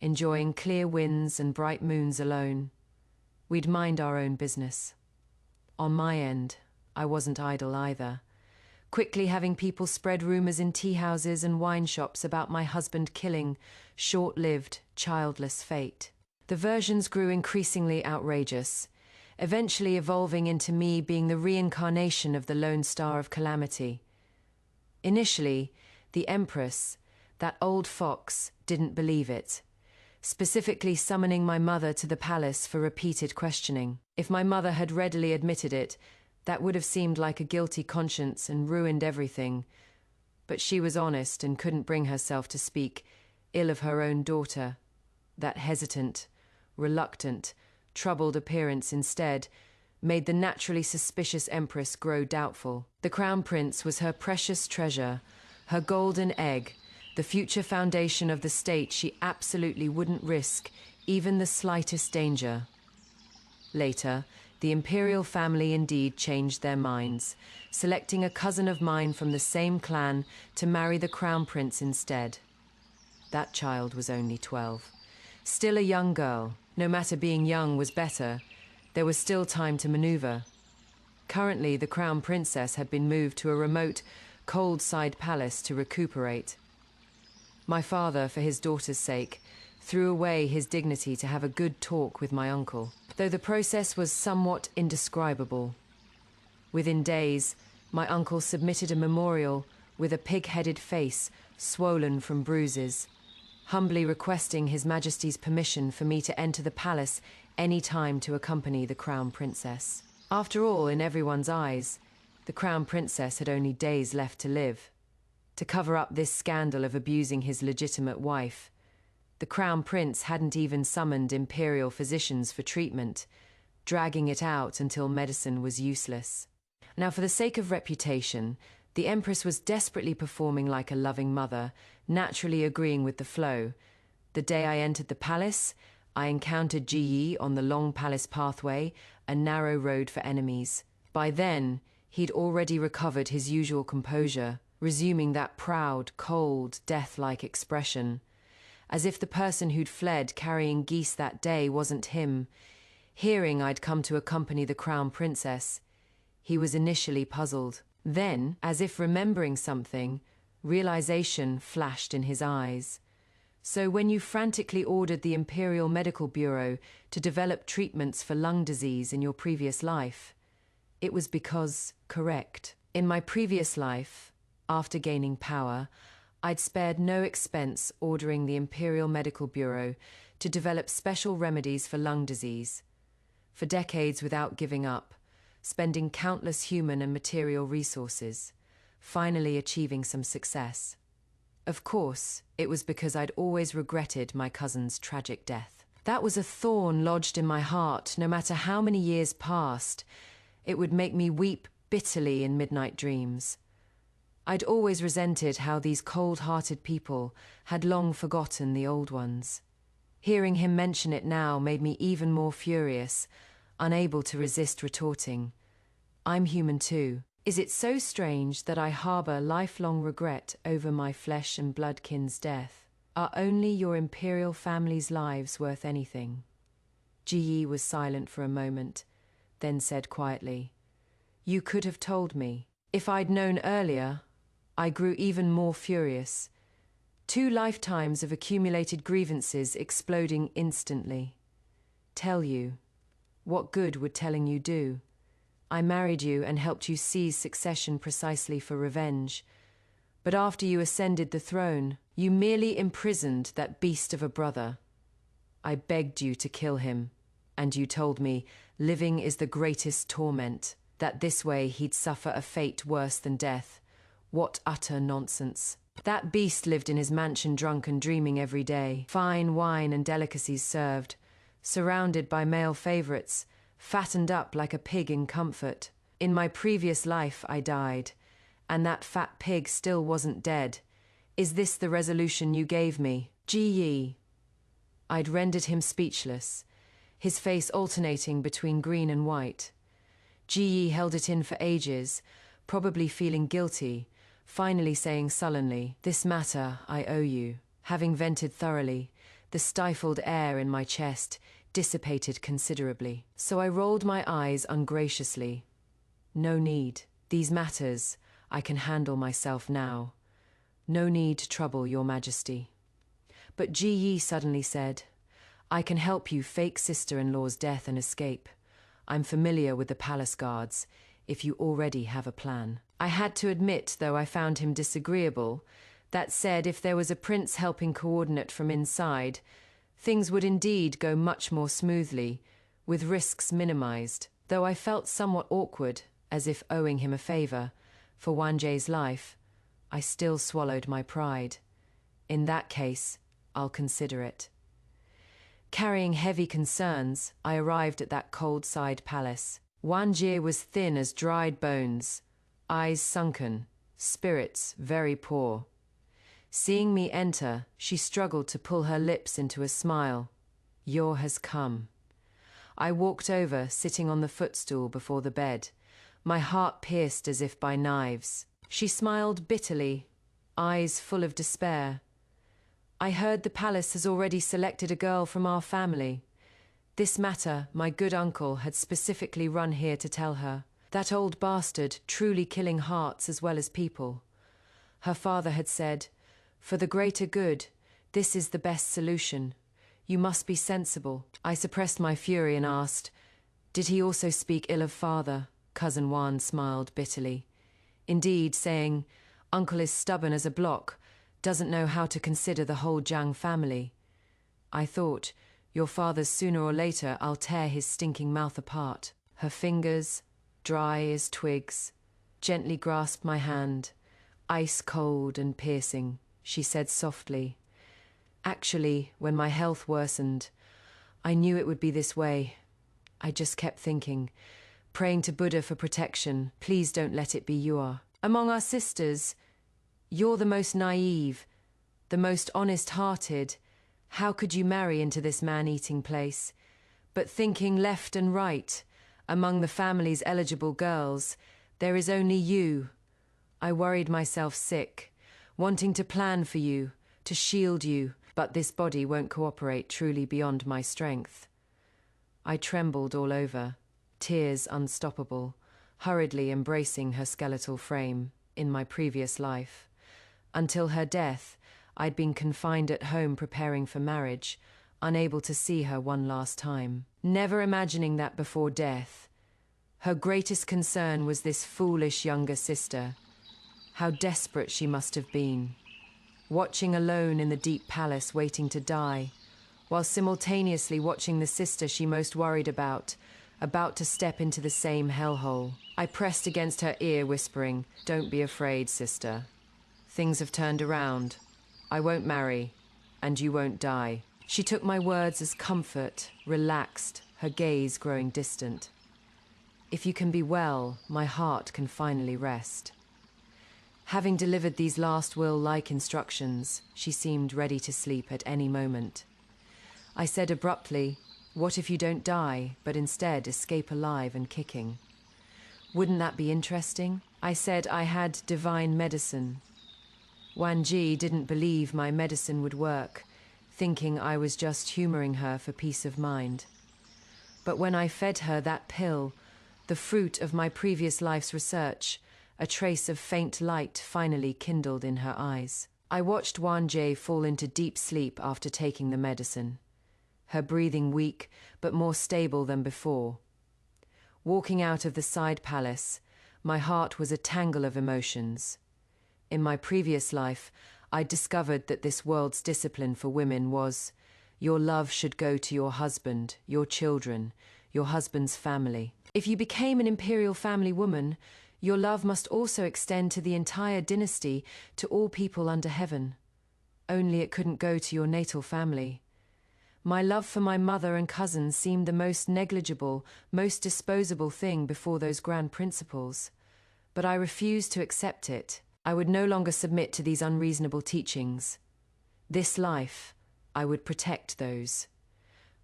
enjoying clear winds and bright moons alone. We'd mind our own business. On my end, I wasn't idle either, quickly having people spread rumors in tea houses and wine shops about my husband killing, short-lived, childless fate. The versions grew increasingly outrageous, eventually evolving into me being the reincarnation of the Lone Star of Calamity. Initially, the Empress, that old fox, didn't believe it, specifically summoning my mother to the palace for repeated questioning. If my mother had readily admitted it, that would have seemed like a guilty conscience and ruined everything. But she was honest and couldn't bring herself to speak ill of her own daughter. That hesitant, reluctant, troubled appearance instead made the naturally suspicious empress grow doubtful. The crown prince was her precious treasure, her golden egg, the future foundation of the state she absolutely wouldn't risk even the slightest danger. Later, the imperial family indeed changed their minds, selecting a cousin of mine from the same clan to marry the crown prince instead. That child was only 12. Still a young girl. No matter, being young was better. There was still time to maneuver. Currently, the crown princess had been moved to a remote, cold-side palace to recuperate. My father, for his daughter's sake, threw away his dignity to have a good talk with my uncle, though the process was somewhat indescribable. Within days, my uncle submitted a memorial with a pig-headed face swollen from bruises, humbly requesting His Majesty's permission for me to enter the palace any time to accompany the crown princess. After all, in everyone's eyes, the crown princess had only days left to live. To cover up this scandal of abusing his legitimate wife, the crown prince hadn't even summoned imperial physicians for treatment, dragging it out until medicine was useless. Now, for the sake of reputation, the empress was desperately performing like a loving mother, naturally agreeing with the flow. The day I entered the palace, I encountered Ji Yi on the long palace pathway, a narrow road for enemies. By then, he'd already recovered his usual composure, resuming that proud, cold, death-like expression, as if the person who'd fled carrying geese that day wasn't him. Hearing I'd come to accompany the crown princess, he was initially puzzled. Then, as if remembering something, realization flashed in his eyes. So when you frantically ordered the Imperial Medical Bureau to develop treatments for lung disease in your previous life, it was because, correct. In my previous life, after gaining power, I'd spared no expense ordering the Imperial Medical Bureau to develop special remedies for lung disease. For decades without giving up, spending countless human and material resources, finally achieving some success. Of course, it was because I'd always regretted my cousin's tragic death. That was a thorn lodged in my heart. No matter how many years passed, it would make me weep bitterly in midnight dreams. I'd always resented how these cold-hearted people had long forgotten the old ones. Hearing him mention it now made me even more furious, unable to resist retorting. I'm human too. Is it so strange that I harbor lifelong regret over my flesh and blood kin's death? Are only your imperial family's lives worth anything? Ji Yi was silent for a moment, then said quietly, "You could have told me. If I'd known earlier," I grew even more furious. 2 lifetimes of accumulated grievances exploding instantly. Tell you. What good would telling you do? I married you and helped you seize succession precisely for revenge. But after you ascended the throne, you merely imprisoned that beast of a brother. I begged you to kill him, and you told me living is the greatest torment, that this way he'd suffer a fate worse than death. What utter nonsense. That beast lived in his mansion drunk and dreaming every day, fine wine and delicacies served, surrounded by male favorites, fattened up like a pig in comfort. In my previous life I died, and that fat pig still wasn't dead. Is this the resolution you gave me? Ji Yi. I'd rendered him speechless, his face alternating between green and white. Ji Yi held it in for ages, probably feeling guilty, finally saying sullenly, "This matter I owe you." Having vented thoroughly, the stifled air in my chest dissipated considerably. So I rolled my eyes ungraciously. "No need. These matters I can handle myself now. No need to trouble your majesty." But Ji Yi suddenly said, "I can help you fake sister-in-law's death and escape. I'm familiar with the palace guards, if you already have a plan." I had to admit, though I found him disagreeable, that said, if there was a prince helping coordinate from inside, things would indeed go much more smoothly, with risks minimized, though I felt somewhat awkward, as if owing him a favor, for Wanjie's life, I still swallowed my pride. In that case, I'll consider it. Carrying heavy concerns, I arrived at that cold side palace. Wanjie was thin as dried bones, eyes sunken, spirits very poor. Seeing me enter, she struggled to pull her lips into a smile. Yor has come. I walked over, sitting on the footstool before the bed, my heart pierced as if by knives. She smiled bitterly, eyes full of despair. I heard the palace has already selected a girl from our family. This matter my good uncle had specifically run here to tell her. That old bastard truly killing hearts as well as people. Her father had said, "For the greater good, this is the best solution. You must be sensible." I suppressed my fury and asked, "Did he also speak ill of father?" Cousin Juan smiled bitterly. Indeed, saying, "Uncle is stubborn as a block, doesn't know how to consider the whole Jiang family." I thought, "Your father's sooner or later I'll tear his stinking mouth apart." Her fingers, dry as twigs, gently grasped my hand, ice cold and piercing. She said softly, "Actually, when my health worsened, I knew it would be this way. I just kept thinking, praying to Buddha for protection. Please don't let it be Yua. Among our sisters, you're the most naive, the most honest-hearted. How could you marry into this man-eating place? But thinking left and right, among the family's eligible girls, there is only you." I worried myself sick, wanting to plan for you, to shield you, but this body won't cooperate truly beyond my strength. I trembled all over, tears unstoppable, hurriedly embracing her skeletal frame in my previous life. Until her death, I'd been confined at home preparing for marriage, unable to see her one last time. Never imagining that before death, her greatest concern was this foolish younger sister. How desperate she must have been, watching alone in the deep palace waiting to die, while simultaneously watching the sister she most worried about to step into the same hellhole. I pressed against her ear, whispering, "Don't be afraid, sister. Things have turned around. I won't marry, and you won't die." She took my words as comfort, relaxed, her gaze growing distant. "If you can be well, my heart can finally rest." Having delivered these last will-like instructions, she seemed ready to sleep at any moment. I said abruptly, "What if you don't die, but instead escape alive and kicking? Wouldn't that be interesting?" I said I had divine medicine. Wanji didn't believe my medicine would work, thinking I was just humoring her for peace of mind. But when I fed her that pill, the fruit of my previous life's research, a trace of faint light finally kindled in her eyes. I watched Wanji fall into deep sleep after taking the medicine, her breathing weak but more stable than before. Walking out of the side palace, my heart was a tangle of emotions. In my previous life, I discovered that this world's discipline for women was, your love should go to your husband, your children, your husband's family. If you became an imperial family woman, your love must also extend to the entire dynasty, to all people under heaven. Only it couldn't go to your natal family. My love for my mother and cousins seemed the most negligible, most disposable thing before those grand principles. But I refused to accept it. I would no longer submit to these unreasonable teachings. This life, I would protect those.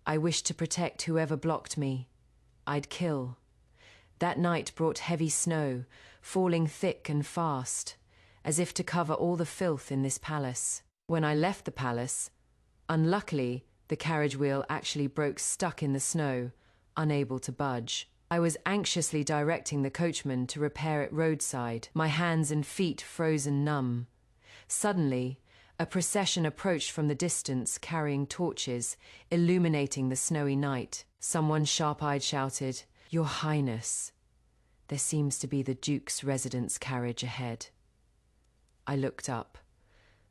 I wished to protect whoever blocked me. I'd kill. That night brought heavy snow, falling thick and fast, as if to cover all the filth in this palace. When I left the palace, unluckily, the carriage wheel actually broke, stuck in the snow, unable to budge. I was anxiously directing the coachman to repair it roadside, my hands and feet frozen numb. Suddenly, a procession approached from the distance, carrying torches, illuminating the snowy night. Someone sharp-eyed shouted, "Your Highness, there seems to be the Duke's residence carriage ahead." I looked up,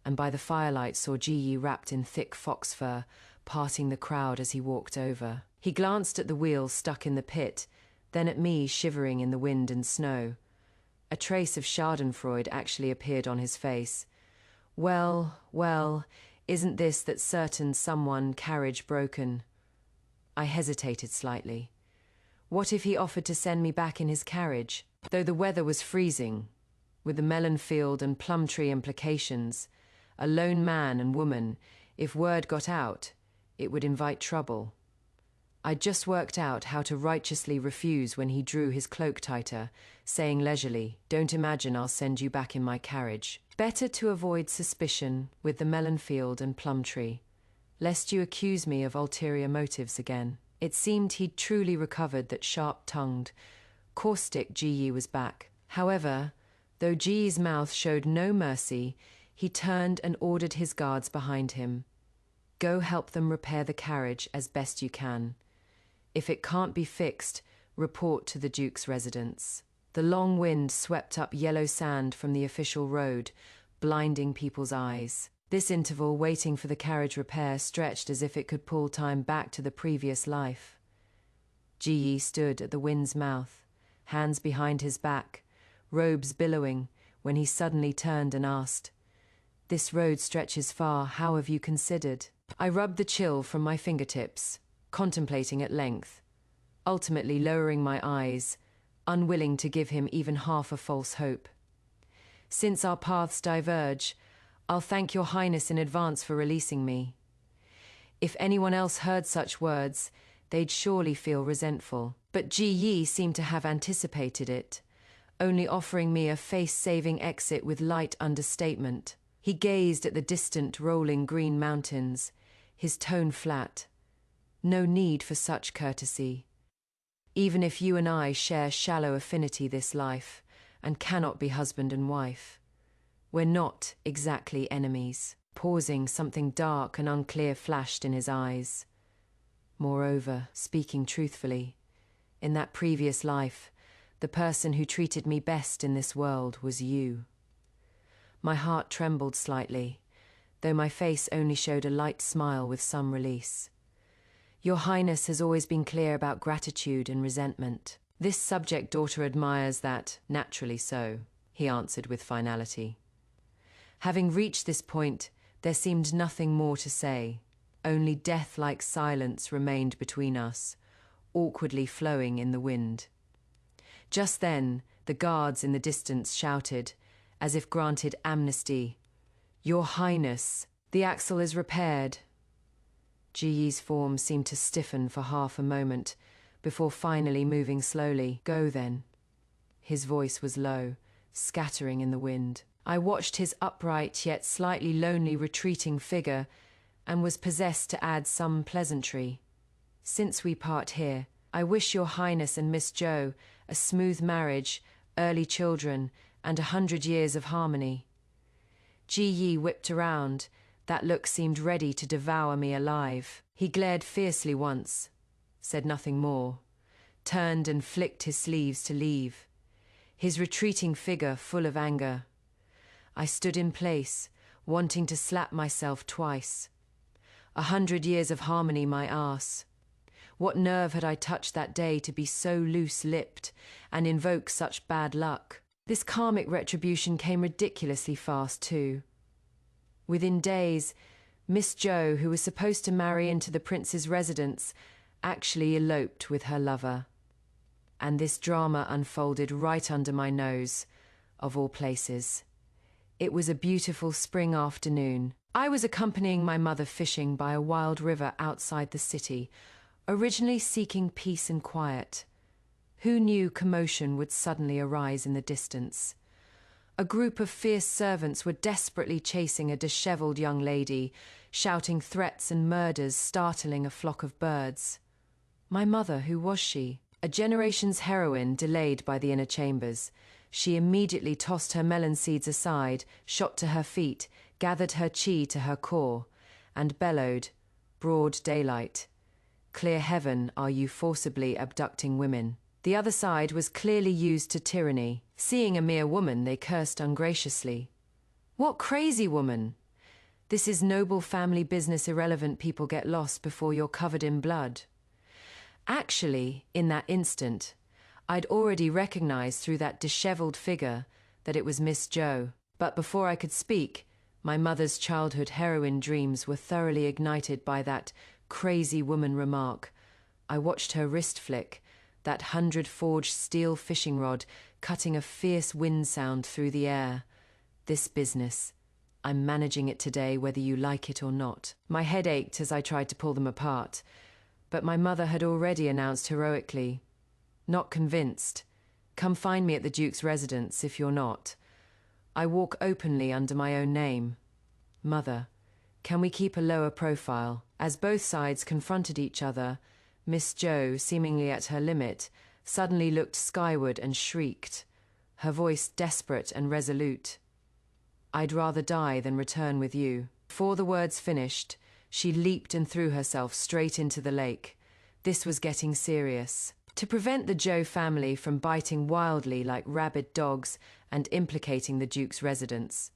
and by the firelight saw Ji wrapped in thick fox fur, parting the crowd as he walked over. He glanced at the wheel stuck in the pit, then at me shivering in the wind and snow. A trace of schadenfreude actually appeared on his face. Well, isn't this that certain someone carriage broken? I hesitated slightly. What if he offered to send me back in his carriage? Though the weather was freezing, with the melon field and plum tree implications, a lone man and woman, if word got out, it would invite trouble. I'd just worked out how to righteously refuse when he drew his cloak tighter, saying leisurely, "Don't imagine I'll send you back in my carriage. Better to avoid suspicion with the melon field and plum tree, lest you accuse me of ulterior motives again." It seemed he'd truly recovered that sharp-tongued, caustic Ji was back. However, though Ji's mouth showed no mercy, he turned and ordered his guards behind him. "Go help them repair the carriage as best you can. If it can't be fixed, report to the Duke's residence." The long wind swept up yellow sand from the official road, blinding people's eyes. This interval waiting for the carriage repair stretched as if it could pull time back to the previous life. Ji stood at the wind's mouth, hands behind his back, robes billowing, when he suddenly turned and asked, "This road stretches far, how have you considered?" I rubbed the chill from my fingertips, contemplating at length, ultimately lowering my eyes, unwilling to give him even half a false hope. "Since our paths diverge, I'll thank your highness in advance for releasing me. If anyone else heard such words, they'd surely feel resentful." But Ji seemed to have anticipated it, only offering me a face-saving exit with light understatement. He gazed at the distant rolling green mountains, his tone flat. "No need for such courtesy. Even if you and I share shallow affinity this life, and cannot be husband and wife, we're not exactly enemies." Pausing, something dark and unclear flashed in his eyes. "Moreover, speaking truthfully, in that previous life, the person who treated me best in this world was you." My heart trembled slightly, though my face only showed a light smile with some release. "Your Highness has always been clear about gratitude and resentment. This subject daughter admires that, naturally so," he answered with finality. Having reached this point, there seemed nothing more to say. Only death-like silence remained between us, awkwardly flowing in the wind. Just then, the guards in the distance shouted, as if granted amnesty, "Your Highness, the axle is repaired." Ji's form seemed to stiffen for half a moment, before finally moving slowly. "Go then." His voice was low, scattering in the wind. I watched his upright yet slightly lonely retreating figure, and was possessed to add some pleasantry. "Since we part here, I wish your Highness and Miss Jo a smooth marriage, early children, and 100 years of harmony." Ji whipped around. That look seemed ready to devour me alive. He glared fiercely once, said nothing more, turned and flicked his sleeves to leave, his retreating figure full of anger. I stood in place, wanting to slap myself twice. 100 years of harmony, my arse. What nerve had I touched that day to be so loose-lipped and invoke such bad luck? This karmic retribution came ridiculously fast, too. Within days, Miss Jo, who was supposed to marry into the prince's residence, actually eloped with her lover. And this drama unfolded right under my nose, of all places. It was a beautiful spring afternoon. I was accompanying my mother fishing by a wild river outside the city, originally seeking peace and quiet. Who knew commotion would suddenly arise in the distance? A group of fierce servants were desperately chasing a dishevelled young lady, shouting threats and murders, startling a flock of birds. My mother, who was she? A generation's heroine delayed by the inner chambers. She immediately tossed her melon seeds aside, shot to her feet, gathered her chi to her core, and bellowed, "Broad daylight. Clear heaven are you forcibly abducting women." The other side was clearly used to tyranny. Seeing a mere woman, they cursed ungraciously. "What crazy woman? This is noble family business, irrelevant people get lost before you're covered in blood." Actually, in that instant, I'd already recognized through that disheveled figure that it was Miss Jo. But before I could speak, my mother's childhood heroine dreams were thoroughly ignited by that crazy woman remark. I watched her wrist flick, that 100-forged steel fishing rod cutting a fierce wind sound through the air. This business. I'm managing it today whether you like it or not. My head ached as I tried to pull them apart, but my mother had already announced heroically, "Not convinced. Come find me at the Duke's residence if you're not. I walk openly under my own name. Mother, can we keep a lower profile?" As both sides confronted each other, Miss Jo, seemingly at her limit, suddenly looked skyward and shrieked, her voice desperate and resolute. "I'd rather die than return with you." Before the words finished, she leaped and threw herself straight into the lake. This was getting serious. To prevent the Jo family from biting wildly like rabid dogs and implicating the Duke's residence,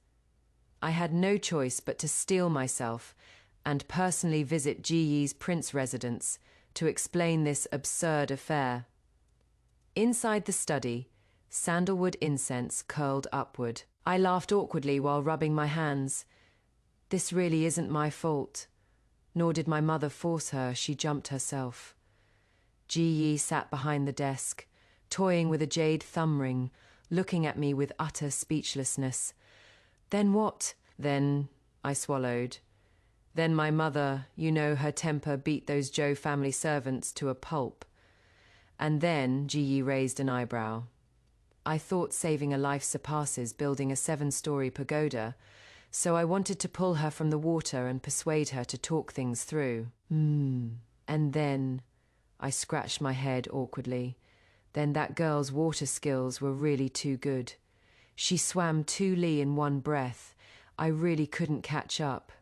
I had no choice but to steel myself and personally visit Ji Yi's prince residence to explain this absurd affair. Inside the study, sandalwood incense curled upward. I laughed awkwardly while rubbing my hands. This really isn't my fault. Nor did my mother force her, she jumped herself. Ji Yi sat behind the desk, toying with a jade thumb ring, looking at me with utter speechlessness. "Then what?" "Then," I swallowed. "Then my mother, you know, her temper beat those Jo family servants to a pulp. And then," Ji Yi raised an eyebrow, "I thought saving a life surpasses building a 7-story pagoda, so I wanted to pull her from the water and persuade her to talk things through." And then," I scratched my head awkwardly, "then that girl's water skills were really too good. She swam 2 li in one breath. I really couldn't catch up."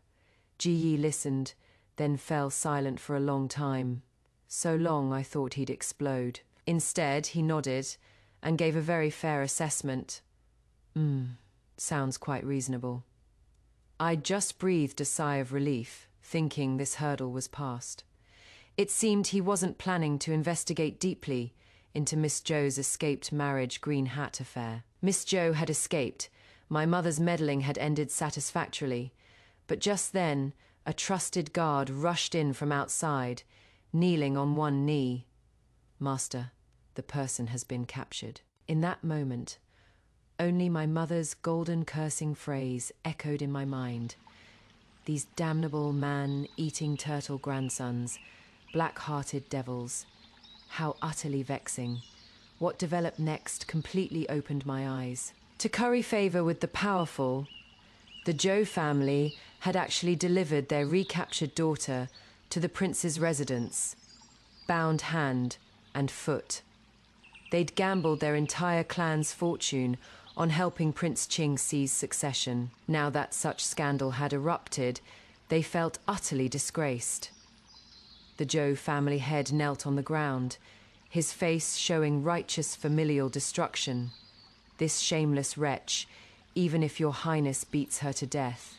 Ji Yi listened, then fell silent for a long time. So long I thought he'd explode. Instead, he nodded and gave a very fair assessment. Sounds quite reasonable." I just breathed a sigh of relief, thinking this hurdle was past. It seemed he wasn't planning to investigate deeply into Miss Jo's escaped marriage green hat affair. Miss Jo had escaped. My mother's meddling had ended satisfactorily. But just then, a trusted guard rushed in from outside, kneeling on one knee. "Master, the person has been captured." In that moment, only my mother's golden cursing phrase echoed in my mind. These damnable man-eating turtle grandsons, black-hearted devils. How utterly vexing. What developed next completely opened my eyes. To curry favor with the powerful, the Jo family had actually delivered their recaptured daughter to the prince's residence, bound hand and foot. They'd gambled their entire clan's fortune on helping Prince Qing seize succession. Now that such scandal had erupted, they felt utterly disgraced. The Jo family head knelt on the ground, his face showing righteous familial destruction. "This shameless wretch, even if your highness beats her to death,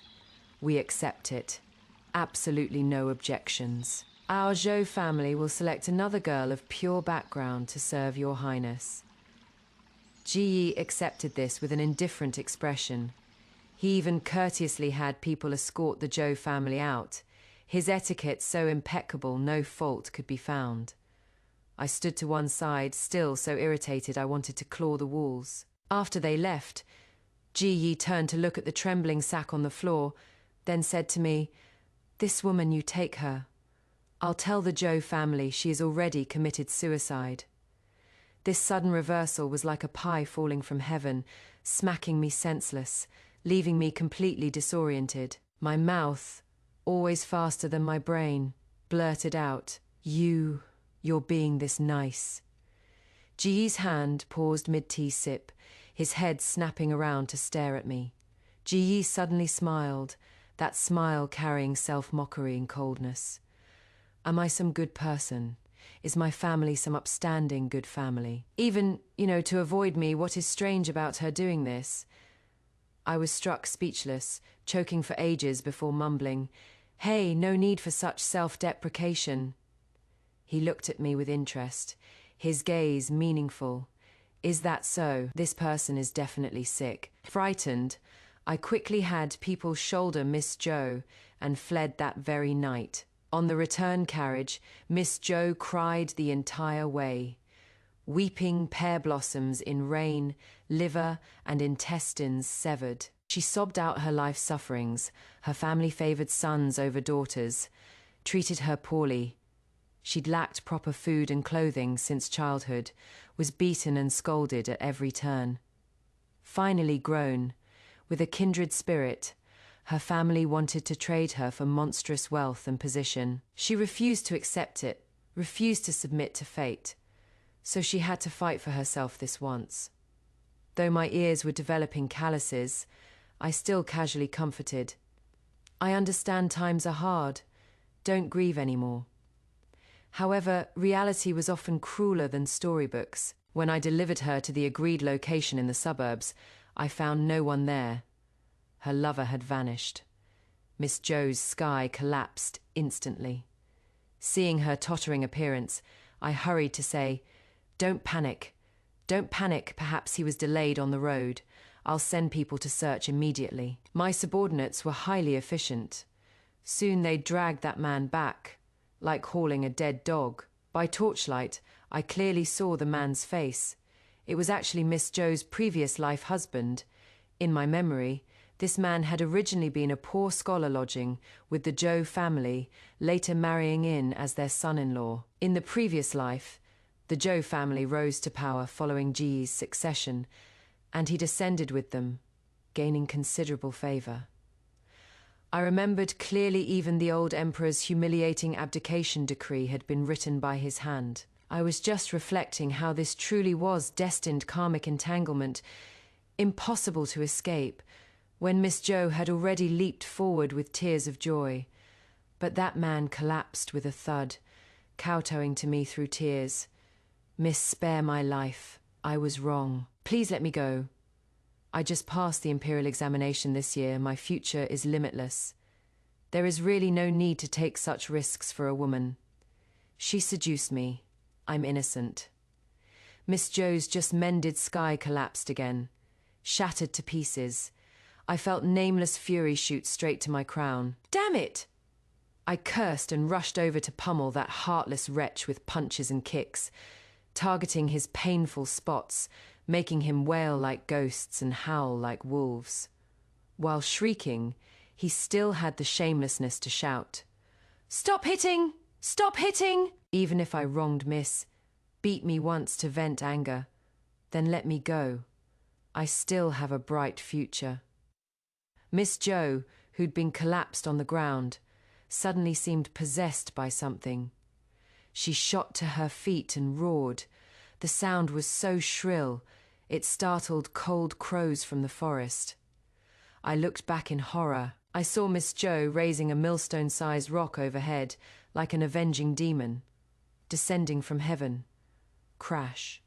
we accept it. Absolutely no objections. Our Jo family will select another girl of pure background to serve your highness." Ji Yi accepted this with an indifferent expression. He even courteously had people escort the Jo family out. His etiquette so impeccable no fault could be found. I stood to one side, still so irritated I wanted to claw the walls. After they left, Ji Yi turned to look at the trembling sack on the floor, then said to me, "This woman, you take her. I'll tell the Jo family she has already committed suicide." This sudden reversal was like a pie falling from heaven, smacking me senseless, leaving me completely disoriented. My mouth, always faster than my brain, blurted out, "You're being this nice." Ji Yi's hand paused mid-tea sip, his head snapping around to stare at me. Ji Yi suddenly smiled, that smile carrying self-mockery and coldness. Am I some good person? Is my family some upstanding good family? Even, to avoid me, what is strange about her doing this? I was struck speechless, choking for ages before mumbling, "Hey, no need for such self-deprecation." He looked at me with interest, his gaze meaningful. Is that so? This person is definitely sick. Frightened, I quickly had people shoulder Miss Joe and fled that very night. On the return carriage, Miss Joe cried the entire way, weeping pear blossoms in rain, liver and intestines severed. She sobbed out her life sufferings. Her family favored sons over daughters, treated her poorly. She'd lacked proper food and clothing since childhood, was beaten and scolded at every turn. Finally grown, with a kindred spirit, her family wanted to trade her for monstrous wealth and position. She refused to accept it, refused to submit to fate, so she had to fight for herself this once. Though my ears were developing calluses, I still casually comforted. I understand times are hard. Don't grieve anymore. However, reality was often crueler than storybooks. When I delivered her to the agreed location in the suburbs, I found no one there. Her lover had vanished. Miss Joe's sky collapsed instantly. Seeing her tottering appearance, I hurried to say, "Don't panic. Don't panic, perhaps he was delayed on the road. I'll send people to search immediately." My subordinates were highly efficient. Soon they dragged that man back, like hauling a dead dog. By torchlight, I clearly saw the man's face. It was actually Miss Joe's previous life husband. In my memory, this man had originally been a poor scholar lodging with the Joe family, later marrying in as their son-in-law. In the previous life, the Joe family rose to power following G's succession, and he descended with them, gaining considerable favor. I remembered clearly even the old emperor's humiliating abdication decree had been written by his hand. I was just reflecting how this truly was destined karmic entanglement, impossible to escape, when Miss Joe had already leaped forward with tears of joy. But that man collapsed with a thud, kowtowing to me through tears. "Miss, spare my life. I was wrong. Please let me go. I just passed the imperial examination this year. My future is limitless. There is really no need to take such risks for a woman. She seduced me. I'm innocent." Miss Joe's just mended sky collapsed again, shattered to pieces. I felt nameless fury shoot straight to my crown. "Damn it!" I cursed and rushed over to pummel that heartless wretch with punches and kicks, targeting his painful spots, making him wail like ghosts and howl like wolves. While shrieking, he still had the shamelessness to shout, "Stop hitting! Stop hitting!" Even if I wronged Miss, beat me once to vent anger, then let me go. I still have a bright future. Miss Joe, who'd been collapsed on the ground, suddenly seemed possessed by something. She shot to her feet and roared. The sound was so shrill, it startled cold crows from the forest. I looked back in horror. I saw Miss Joe raising a millstone-sized rock overhead, like an avenging demon, descending from heaven. Crash.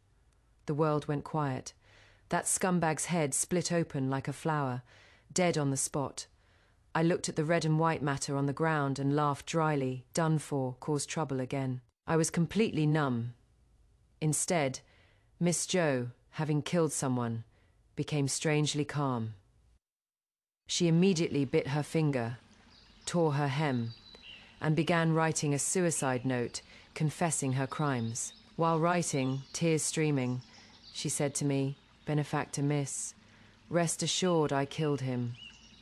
The world went quiet. That scumbag's head split open like a flower, dead on the spot. I looked at the red and white matter on the ground and laughed dryly. Done for, caused trouble again. I was completely numb. Instead, Miss Joe, having killed someone, became strangely calm. She immediately bit her finger, tore her hem, and began writing a suicide note confessing her crimes. While writing, tears streaming, she said to me, "Benefactor Miss, rest assured I killed him.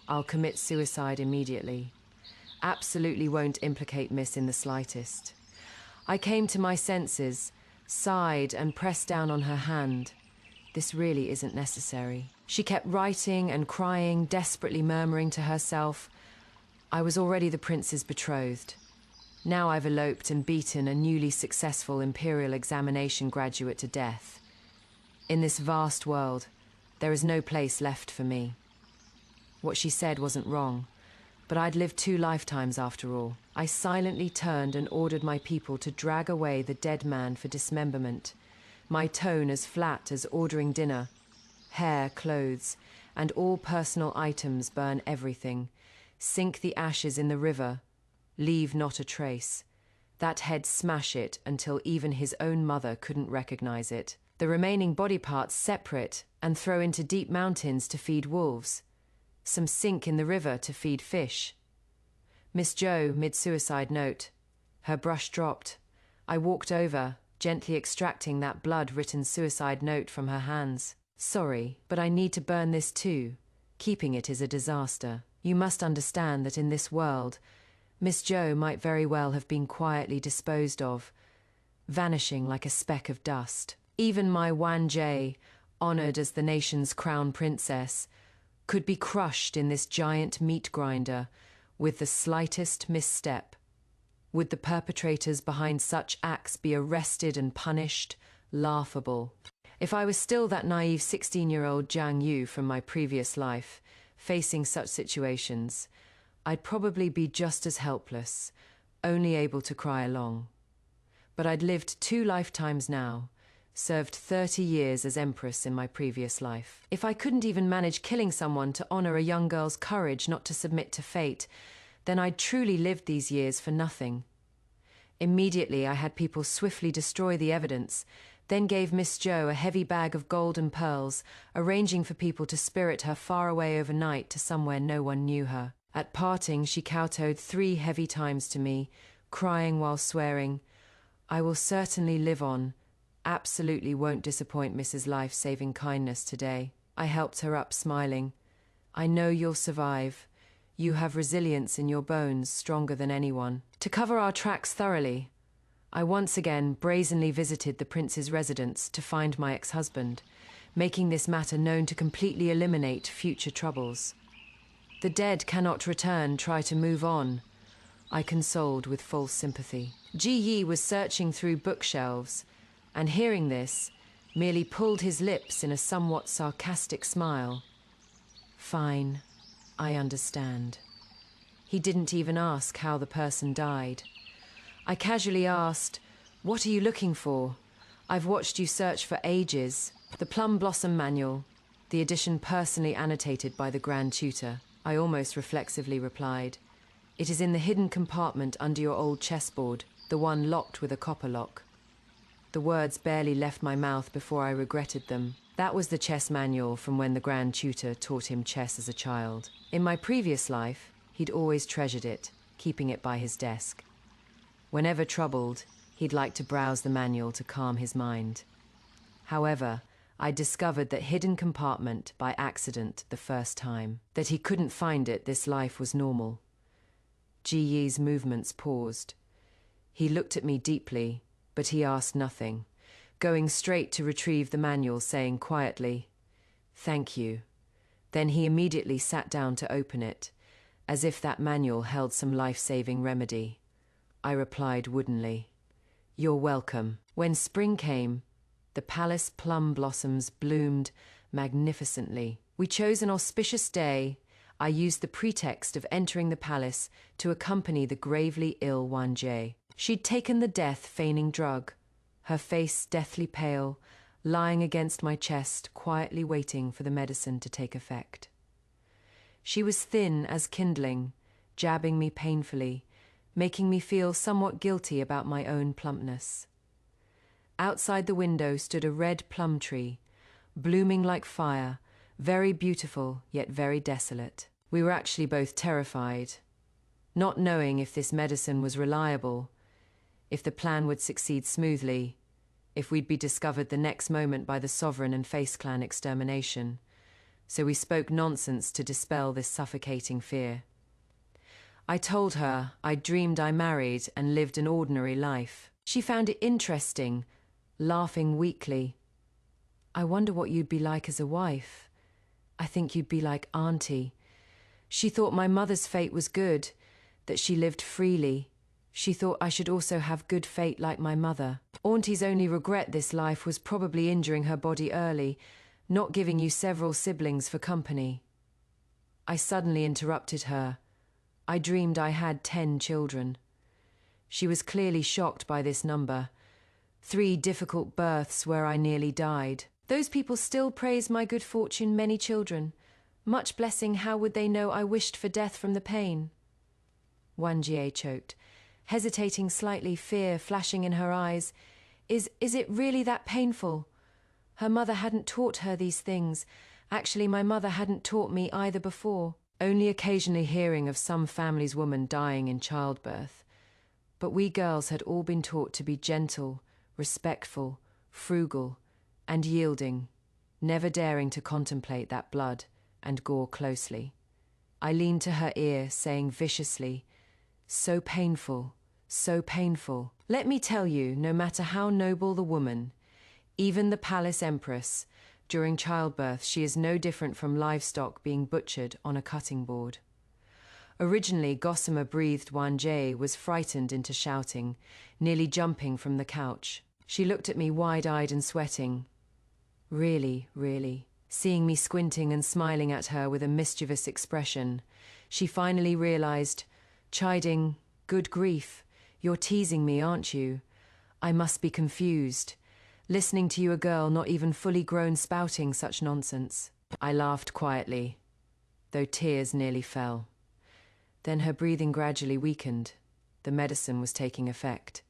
I'll commit suicide immediately. Absolutely won't implicate Miss in the slightest." I came to my senses, sighed and pressed down on her hand. This really isn't necessary. She kept writing and crying, desperately murmuring to herself, "I was already the prince's betrothed. Now I've eloped and beaten a newly successful imperial examination graduate to death. In this vast world, there is no place left for me." What she said wasn't wrong, but I'd lived 2 lifetimes after all. I silently turned and ordered my people to drag away the dead man for dismemberment, my tone as flat as ordering dinner. Hair, clothes, and all personal items, burn everything. Sink the ashes in the river. Leave not a trace. That head smash it until even his own mother couldn't recognize it. The remaining body parts separate and throw into deep mountains to feed wolves. Some sink in the river to feed fish. Miss Jo, mid-suicide note. Her brush dropped. I walked over, gently extracting that blood-written suicide note from her hands. Sorry, but I need to burn this too. Keeping it is a disaster. You must understand that in this world, Miss Jo might very well have been quietly disposed of, vanishing like a speck of dust. Even my Wan Jie, honored as the nation's crown princess, could be crushed in this giant meat grinder with the slightest misstep. Would the perpetrators behind such acts be arrested and punished? Laughable. If I was still that naive 16-year-old Jiang Yu from my previous life, facing such situations, I'd probably be just as helpless, only able to cry along. But I'd lived 2 lifetimes now, served 30 years as empress in my previous life. If I couldn't even manage killing someone to honor a young girl's courage not to submit to fate, then I'd truly lived these years for nothing. Immediately, I had people swiftly destroy the evidence, then gave Miss Jo a heavy bag of gold and pearls, arranging for people to spirit her far away overnight to somewhere no one knew her. At parting, she kowtowed 3 heavy times to me, crying while swearing, "I will certainly live on. Absolutely won't disappoint Mrs. Life-saving kindness today." I helped her up, smiling. "I know you'll survive. You have resilience in your bones, stronger than anyone." To cover our tracks thoroughly, I once again brazenly visited the prince's residence to find my ex-husband, making this matter known to completely eliminate future troubles. "The dead cannot return, try to move on," I consoled with false sympathy. Ji Yi was searching through bookshelves, and hearing this, merely pulled his lips in a somewhat sarcastic smile. "Fine, I understand." He didn't even ask how the person died. I casually asked, "What are you looking for? I've watched you search for ages." "The Plum Blossom Manual, the edition personally annotated by the Grand Tutor," I almost reflexively replied. "It is in the hidden compartment under your old chessboard, the one locked with a copper lock." The words barely left my mouth before I regretted them. That was the chess manual from when the Grand Tutor taught him chess as a child. In my previous life, he'd always treasured it, keeping it by his desk. Whenever troubled, he'd like to browse the manual to calm his mind. However, I discovered that hidden compartment by accident the first time. That he couldn't find it, this life was normal. Ji Yi's movements paused. He looked at me deeply, but he asked nothing, going straight to retrieve the manual, saying quietly, "Thank you." Then he immediately sat down to open it, as if that manual held some life-saving remedy. I replied woodenly, "You're welcome." When spring came, the palace plum blossoms bloomed magnificently. We chose an auspicious day. I used the pretext of entering the palace to accompany the gravely ill Wan Jie. She'd taken the death-feigning drug, her face deathly pale, lying against my chest, quietly waiting for the medicine to take effect. She was thin as kindling, jabbing me painfully, making me feel somewhat guilty about my own plumpness. Outside the window stood a red plum tree, blooming like fire, very beautiful yet very desolate. We were actually both terrified, not knowing if this medicine was reliable, if the plan would succeed smoothly, if we'd be discovered the next moment by the Sovereign and Face Clan extermination. So we spoke nonsense to dispel this suffocating fear. I told her I dreamed I married and lived an ordinary life. She found it interesting, laughing weakly. "I wonder what you'd be like as a wife. I think you'd be like Auntie." She thought my mother's fate was good, that she lived freely. She thought I should also have good fate like my mother. Auntie's only regret this life was probably injuring her body early, not giving you several siblings for company. I suddenly interrupted her. I dreamed I had 10 children. She was clearly shocked by this number. 3 difficult births where I nearly died. "Those people still praise my good fortune, many children. Much blessing, how would they know I wished for death from the pain?" Wan Jie choked. hesitating slightly, fear flashing in her eyes. Is it really that painful? Her mother hadn't taught her these things. Actually, my mother hadn't taught me either before, only occasionally hearing of some family's woman dying in childbirth. But we girls had all been taught to be gentle, respectful, frugal, and yielding, never daring to contemplate that blood and gore closely. I leaned to her ear, saying viciously, "So painful, so painful. Let me tell you, no matter how noble the woman, even the palace empress, during childbirth she is no different from livestock being butchered on a cutting board." Originally, gossamer-breathed Wanjie was frightened into shouting, nearly jumping from the couch. She looked at me wide-eyed and sweating. Really, really. Seeing me squinting and smiling at her with a mischievous expression, she finally realized, chiding, "Good grief, you're teasing me, aren't you? I must be confused. Listening to you, a girl not even fully grown, spouting such nonsense." I laughed quietly, though tears nearly fell. Then her breathing gradually weakened. The medicine was taking effect.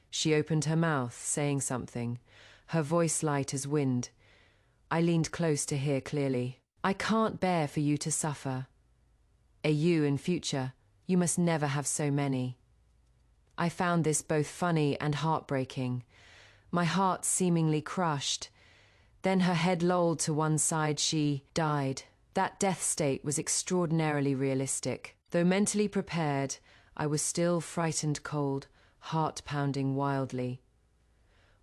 She opened her mouth, saying something, her voice light as wind. I leaned close to hear clearly. "I can't bear for you to suffer. You in future, you must never have so many." I found this both funny and heartbreaking, my heart seemingly crushed. Then her head lolled to one side. She died. That death state was extraordinarily realistic. Though mentally prepared, I was still frightened cold, heart pounding wildly.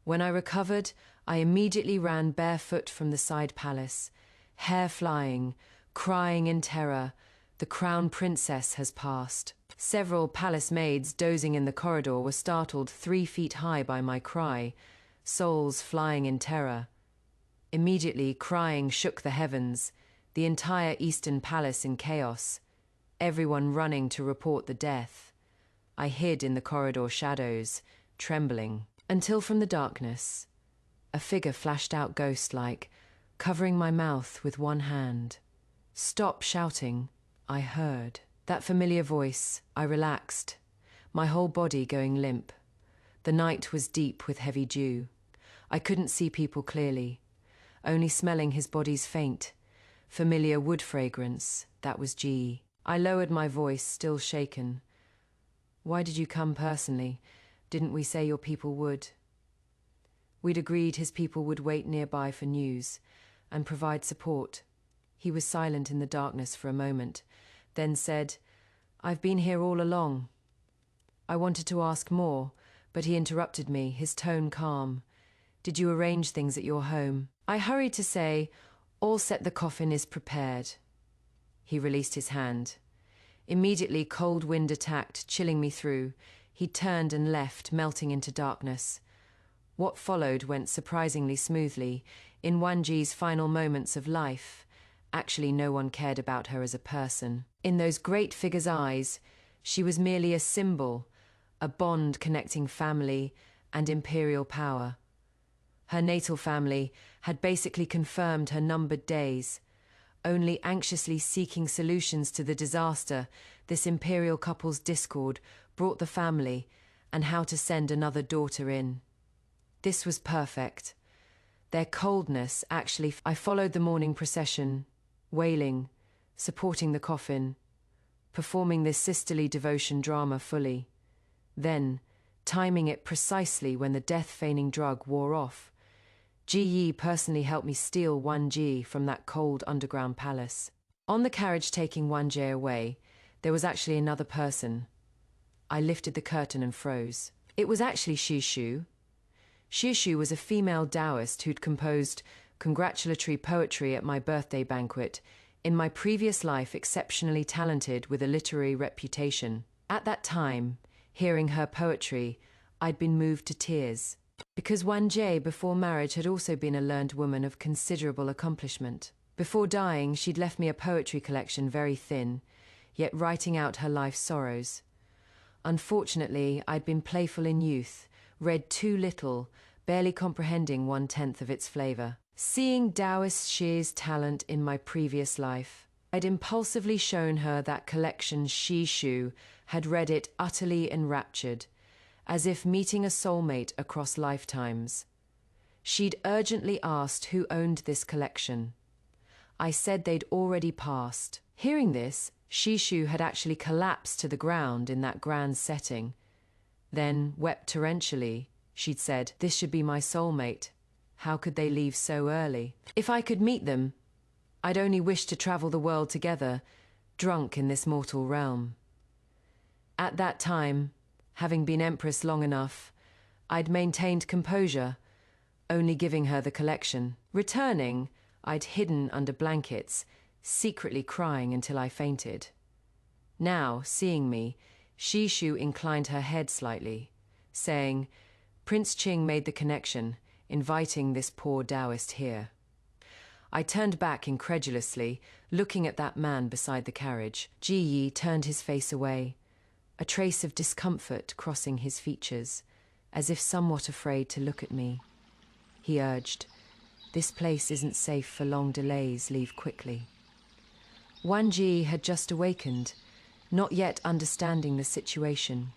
When I recovered, I immediately ran barefoot from the side palace, hair flying, crying in terror, "The crown princess has passed." Several palace maids dozing in the corridor were startled 3 feet high by my cry, souls flying in terror. Immediately, crying shook the heavens, the entire Eastern Palace in chaos, everyone running to report the death. I hid in the corridor shadows, trembling, until from the darkness, a figure flashed out ghost-like, covering my mouth with one hand. "Stop shouting," I heard. That familiar voice. I relaxed, my whole body going limp. The night was deep with heavy dew. I couldn't see people clearly, only smelling his body's faint, familiar wood fragrance. That was G. I lowered my voice, still shaken. "Why did you come personally? Didn't we say your people would?" We'd agreed his people would wait nearby for news and provide support. He was silent in the darkness for a moment, then said, "I've been here all along." I wanted to ask more, but he interrupted me, his tone calm. "Did you arrange things at your home?" I hurried to say, "All set, the coffin is prepared." He released his hand. Immediately, cold wind attacked, chilling me through. He turned and left, melting into darkness. What followed went surprisingly smoothly. In Wanji's final moments of life, actually no one cared about her as a person. In those great figure's eyes, she was merely a symbol, a bond connecting family and imperial power. Her natal family had basically confirmed her numbered days. Only anxiously seeking solutions to the disaster, this imperial couple's discord brought the family and how to send another daughter in. This was perfect. Their coldness, actually, I followed the morning procession, wailing, supporting the coffin, performing this sisterly devotion drama fully. Then, timing it precisely when the death-feigning drug wore off, Ji Yi personally helped me steal Wanji from that cold underground palace. On the carriage taking Wanji away, there was actually another person. I lifted the curtain and froze. It was actually Shishu. Shishu was a female Taoist who'd composed congratulatory poetry at my birthday banquet, in my previous life exceptionally talented with a literary reputation. At that time, hearing her poetry, I'd been moved to tears. Because Wanji before marriage had also been a learned woman of considerable accomplishment. Before dying, she'd left me a poetry collection very thin, yet writing out her life's sorrows. Unfortunately, I'd been playful in youth, read too little, barely comprehending 1/10 of its flavor. Seeing Taoist Shi's talent in my previous life, I'd impulsively shown her that collection Shishu had read it utterly enraptured, as if meeting a soulmate across lifetimes. She'd urgently asked who owned this collection. I said they'd already passed. Hearing this, Shishu had actually collapsed to the ground in that grand setting. Then wept torrentially. She'd said, "This should be my soulmate. How could they leave so early? If I could meet them, I'd only wish to travel the world together, drunk in this mortal realm." At that time, having been empress long enough, I'd maintained composure, only giving her the collection. Returning, I'd hidden under blankets, secretly crying until I fainted. Now, seeing me, Shishu inclined her head slightly, saying, "Prince Qing made the connection, inviting this poor Taoist here." I turned back incredulously, looking at that man beside the carriage. Ji Yi turned his face away, a trace of discomfort crossing his features, as if somewhat afraid to look at me. He urged, "This place isn't safe for long delays, leave quickly." Wan Ji had just awakened, not yet understanding the situation.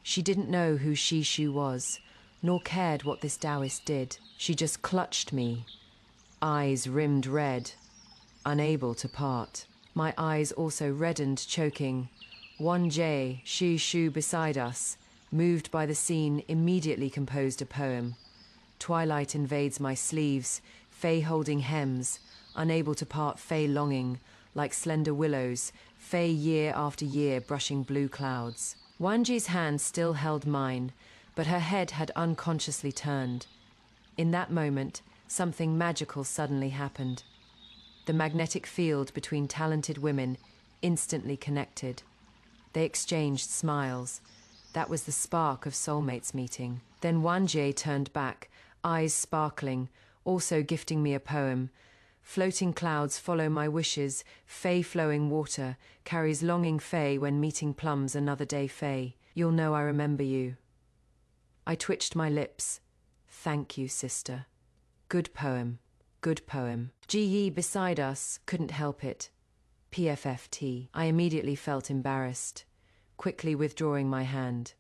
She didn't know who Shishu was, nor cared what this Taoist did. She just clutched me, eyes rimmed red, unable to part. My eyes also reddened, choking. Wan Jie, Shishu beside us, moved by the scene, immediately composed a poem. Twilight invades my sleeves, Fey holding hems, unable to part, Fey longing, like slender willows, Fey year after year brushing blue clouds. Wanji's hand still held mine, but her head had unconsciously turned. In that moment, something magical suddenly happened. The magnetic field between talented women instantly connected. They exchanged smiles. That was the spark of soulmates meeting. Then Wanjie turned back, eyes sparkling, also gifting me a poem. Floating clouds follow my wishes, Fey flowing water, carries longing Fey when meeting plums another day Fey. You'll know I remember you. I twitched my lips. Thank you, sister. Good poem, good poem. Ji Yi beside us couldn't help it. PFFT. I immediately felt embarrassed, quickly withdrawing my hand.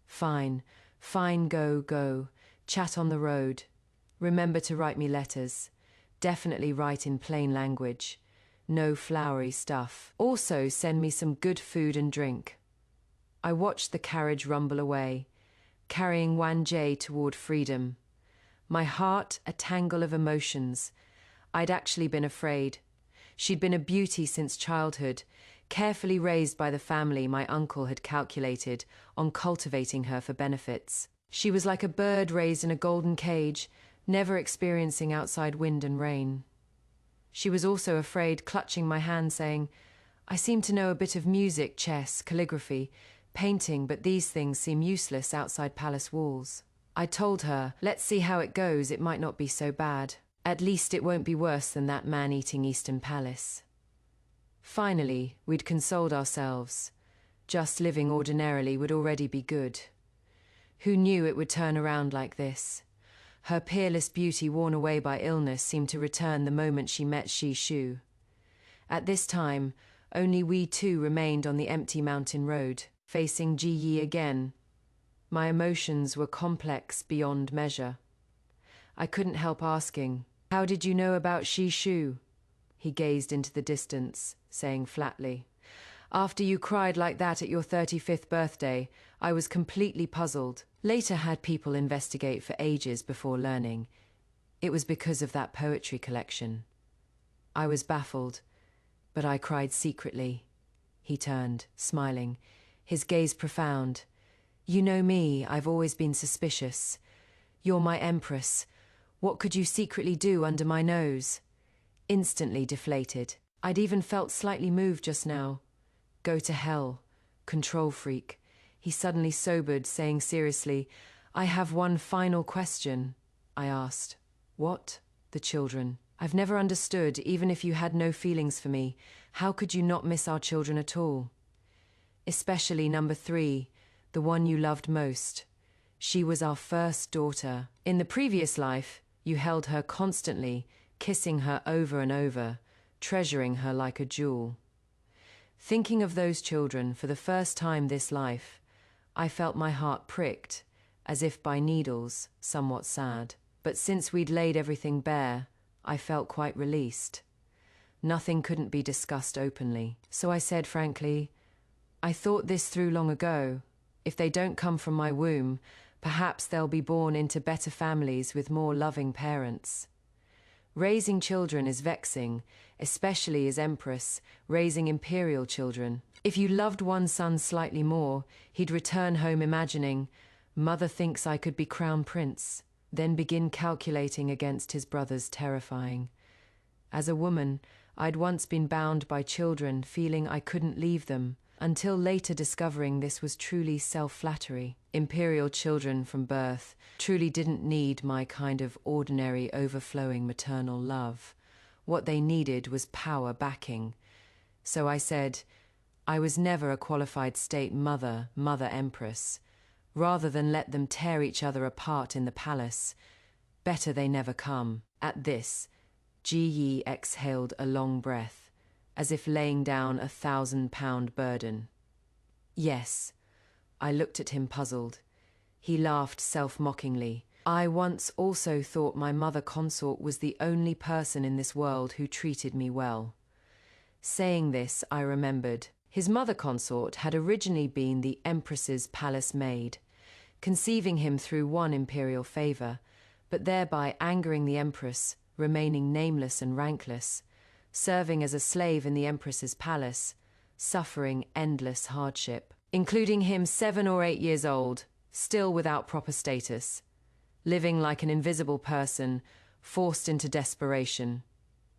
Fine, fine, go, go. Chat on the road. Remember to write me letters. Definitely write in plain language. No flowery stuff. Also send me some good food and drink. I watched the carriage rumble away, carrying Wan Jie toward freedom. My heart a tangle of emotions. I'd actually been afraid. She'd been a beauty since childhood, carefully raised by the family my uncle had calculated on cultivating her for benefits. She was like a bird raised in a golden cage, never experiencing outside wind and rain. She was also afraid, clutching my hand, saying, "I seem to know a bit of music, chess, calligraphy, painting, but these things seem useless outside palace walls." I told her, "Let's see how it goes, it might not be so bad. At least it won't be worse than that man-eating Eastern palace." Finally, we'd consoled ourselves. Just living ordinarily would already be good. Who knew it would turn around like this? Her peerless beauty worn away by illness seemed to return the moment she met Shishu. At this time, only we two remained on the empty mountain road, facing Ji Yi again. My emotions were complex beyond measure. I couldn't help asking, "How did you know about Shishu?" He gazed into the distance, saying flatly, "After you cried like that at your 35th birthday, I was completely puzzled. Later had people investigate for ages before learning. It was because of that poetry collection. I was baffled, but I cried secretly." He turned, smiling, his gaze profound. "You know me, I've always been suspicious. You're my empress. What could you secretly do under my nose?" Instantly deflated. I'd even felt slightly moved just now. Go to hell. Control freak. He suddenly sobered, saying seriously, "I have one final question." I asked, "What?" "The children. I've never understood, even if you had no feelings for me, how could you not miss our children at all? Especially number 3, the one you loved most. She was our first daughter. In the previous life, you held her constantly, kissing her over and over, treasuring her like a jewel. Thinking of those children for the first time this life, I felt my heart pricked, as if by needles, somewhat sad. But since we'd laid everything bare, I felt quite released. Nothing couldn't be discussed openly. So I said frankly, I thought this through long ago. If they don't come from my womb, perhaps they'll be born into better families with more loving parents. Raising children is vexing, especially as Empress, raising imperial children. If you loved one son slightly more, he'd return home imagining, Mother thinks I could be crown prince, then begin calculating against his brothers terrifying. As a woman, I'd once been bound by children, feeling I couldn't leave them, until later discovering this was truly self-flattery. Imperial children from birth truly didn't need my kind of ordinary overflowing maternal love. What they needed was power backing. So I said, I was never a qualified state mother empress. Rather than let them tear each other apart in the palace, better they never come. At this, Ji Yi exhaled a long breath, as if laying down 1,000-pound burden. Yes, I looked at him puzzled. He laughed self-mockingly. I once also thought my mother consort was the only person in this world who treated me well. Saying this, I remembered. His mother consort had originally been the Empress's palace maid, conceiving him through one imperial favor, but thereby angering the Empress, remaining nameless and rankless, serving as a slave in the Empress's palace, suffering endless hardship, including him 7 or 8 years old, still without proper status, living like an invisible person, forced into desperation.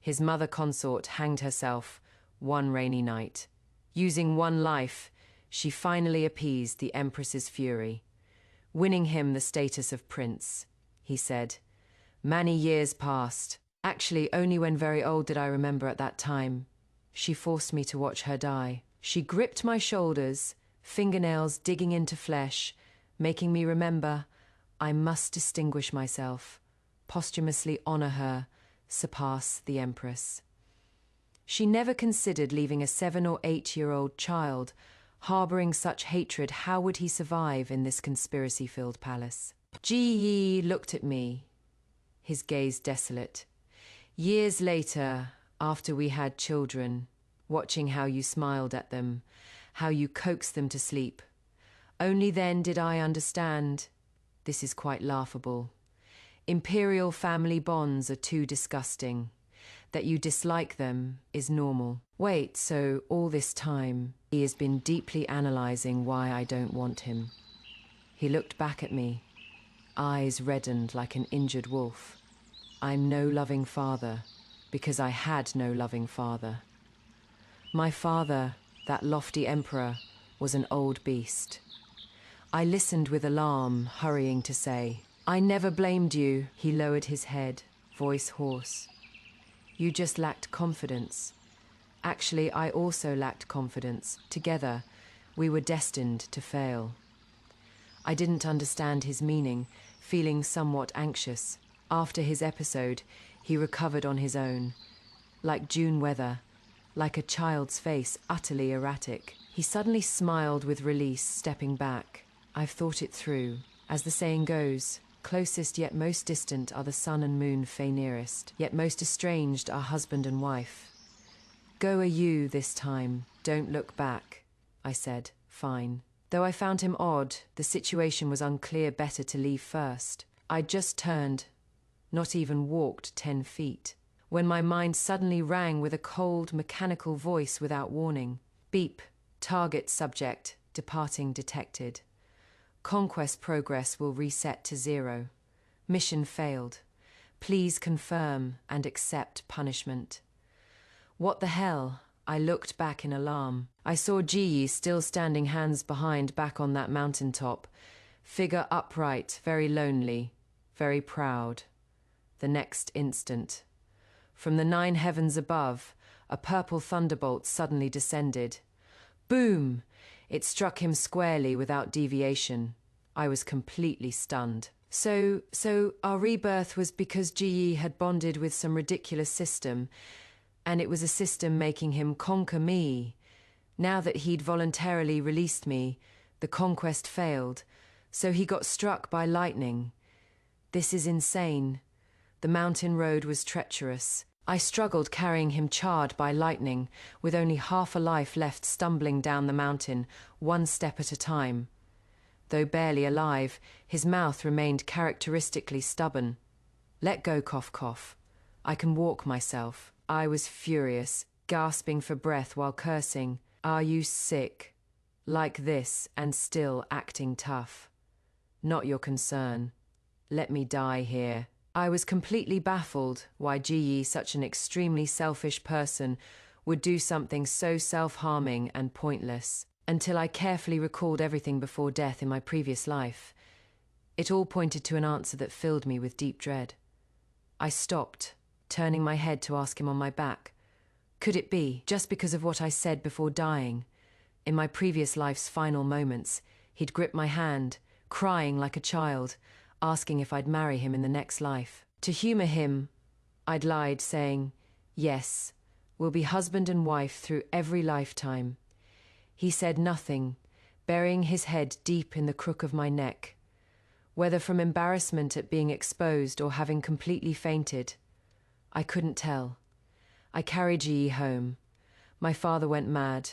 His mother consort hanged herself one rainy night. Using one life, she finally appeased the Empress's fury, winning him the status of prince. He said, Many years passed. Actually, only when very old did I remember at that time. She forced me to watch her die. She gripped my shoulders, fingernails digging into flesh, making me remember I must distinguish myself, posthumously honor her, surpass the Empress. She never considered leaving a 7 or 8-year-old child, harboring such hatred. How would he survive in this conspiracy-filled palace? Ji Yi looked at me, his gaze desolate. Years later, after we had children, watching how you smiled at them, how you coaxed them to sleep, only then did I understand. This is quite laughable. Imperial family bonds are too disgusting. That you dislike them is normal. Wait, so all this time, he has been deeply analyzing why I don't want him. He looked back at me, eyes reddened like an injured wolf. I'm no loving father, because I had no loving father. My father, that lofty emperor, was an old beast. I listened with alarm, hurrying to say, I never blamed you. He lowered his head, voice hoarse. You just lacked confidence. Actually, I also lacked confidence. Together, we were destined to fail. I didn't understand his meaning, feeling somewhat anxious. After his episode, he recovered on his own. Like June weather, like a child's face, utterly erratic. He suddenly smiled with release, stepping back. I've thought it through. As the saying goes, closest yet most distant are the sun and moon fain nearest, yet most estranged are husband and wife. Go are you this time, don't look back, I said, fine. Though I found him odd, the situation was unclear, better to leave first. I'd just turned, not even walked 10 feet, when my mind suddenly rang with a cold, mechanical voice without warning. Beep, target subject, departing detected. Conquest progress will reset to 0. Mission failed. Please confirm and accept punishment. What the hell? I looked back in alarm. I saw Ji Yi still standing, hands behind, back on that mountaintop. Figure upright, very lonely, very proud. The next instant, from the 9 heavens above, a purple thunderbolt suddenly descended. Boom! It struck him squarely without deviation. I was completely stunned. So our rebirth was because Ji Yi had bonded with some ridiculous system, and it was a system making him conquer me. Now that he'd voluntarily released me, the conquest failed, so he got struck by lightning. This is insane. The mountain road was treacherous. I struggled carrying him charred by lightning, with only half a life left, stumbling down the mountain, one step at a time. Though barely alive, his mouth remained characteristically stubborn. Let go, cough, cough. I can walk myself. I was furious, gasping for breath while cursing. Are you sick? Like this, and still acting tough. Not your concern. Let me die here. I was completely baffled why Ji, such an extremely selfish person, would do something so self-harming and pointless, until I carefully recalled everything before death in my previous life. It all pointed to an answer that filled me with deep dread. I stopped, turning my head to ask him on my back. Could it be, just because of what I said before dying? In my previous life's final moments, he'd gripped my hand, crying like a child, asking if I'd marry him in the next life. To humor him, I'd lied, saying, yes, we'll be husband and wife through every lifetime. He said nothing, burying his head deep in the crook of my neck. Whether from embarrassment at being exposed or having completely fainted, I couldn't tell. I carried Ji home. My father went mad.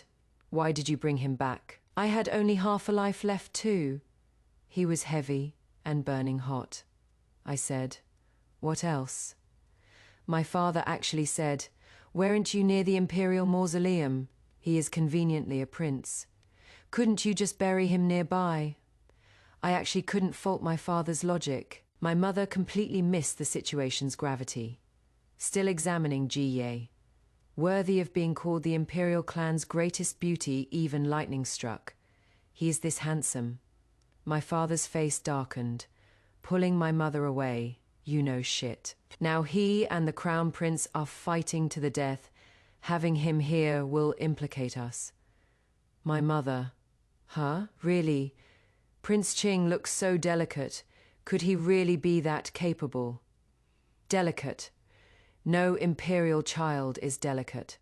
Why did you bring him back? I had only half a life left too. He was heavy and burning hot. I said, what else? My father actually said, weren't you near the imperial mausoleum? He is conveniently a prince. Couldn't you just bury him nearby? I actually couldn't fault my father's logic. My mother completely missed the situation's gravity. Still examining Ji, worthy of being called the imperial clan's greatest beauty, even lightning struck. He is this handsome. My father's face darkened, pulling my mother away. You know shit. Now he and the crown prince are fighting to the death. Having him here will implicate us. My mother. Huh? Really? Prince Qing looks so delicate. Could he really be that capable? Delicate. No imperial child is delicate.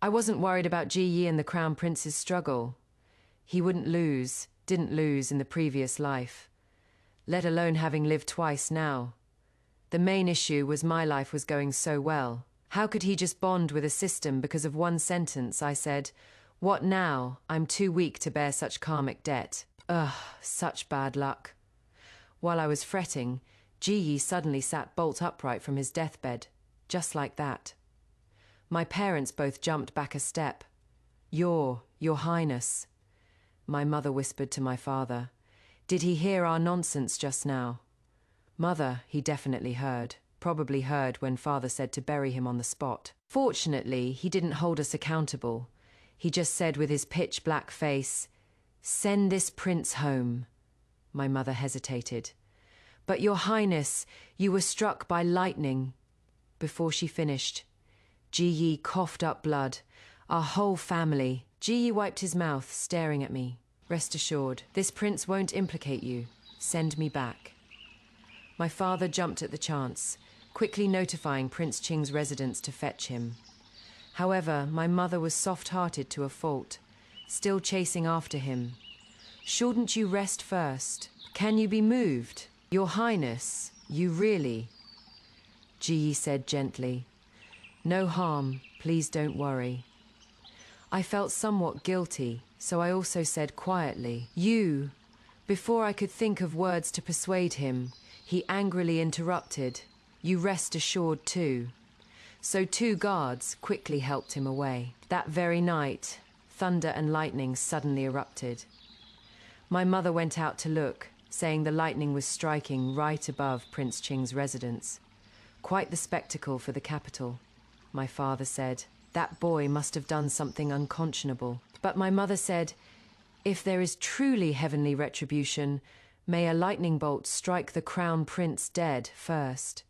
I wasn't worried about Ji Yi and the crown prince's struggle. He wouldn't lose. Didn't lose in the previous life, let alone having lived twice now. The main issue was my life was going so well. How could he just bond with a system because of one sentence? I said, what now? I'm too weak to bear such karmic debt. Ugh, such bad luck. While I was fretting, Ji Yi suddenly sat bolt upright from his deathbed, just like that. My parents both jumped back a step. Your Highness. My mother whispered to my father. Did he hear our nonsense just now? Mother, he definitely heard. Probably heard when father said to bury him on the spot. Fortunately, he didn't hold us accountable. He just said with his pitch black face, send this prince home. My mother hesitated. But Your Highness, you were struck by lightning. Before she finished, Ji Yi coughed up blood. Our whole family. Ji Yi wiped his mouth, staring at me. Rest assured, this prince won't implicate you. Send me back. My father jumped at the chance, quickly notifying Prince Qing's residents to fetch him. However, my mother was soft-hearted to a fault, still chasing after him. Shouldn't you rest first? Can you be moved? Your Highness, you really? Ji Yi said gently. No harm, please don't worry. I felt somewhat guilty, so I also said quietly, you. Before I could think of words to persuade him, he angrily interrupted, you rest assured too. So 2 guards quickly helped him away. That very night, thunder and lightning suddenly erupted. My mother went out to look, saying the lightning was striking right above Prince Qing's residence. Quite the spectacle for the capital, my father said. That boy must have done something unconscionable. But my mother said, if there is truly heavenly retribution, may a lightning bolt strike the crown prince dead first.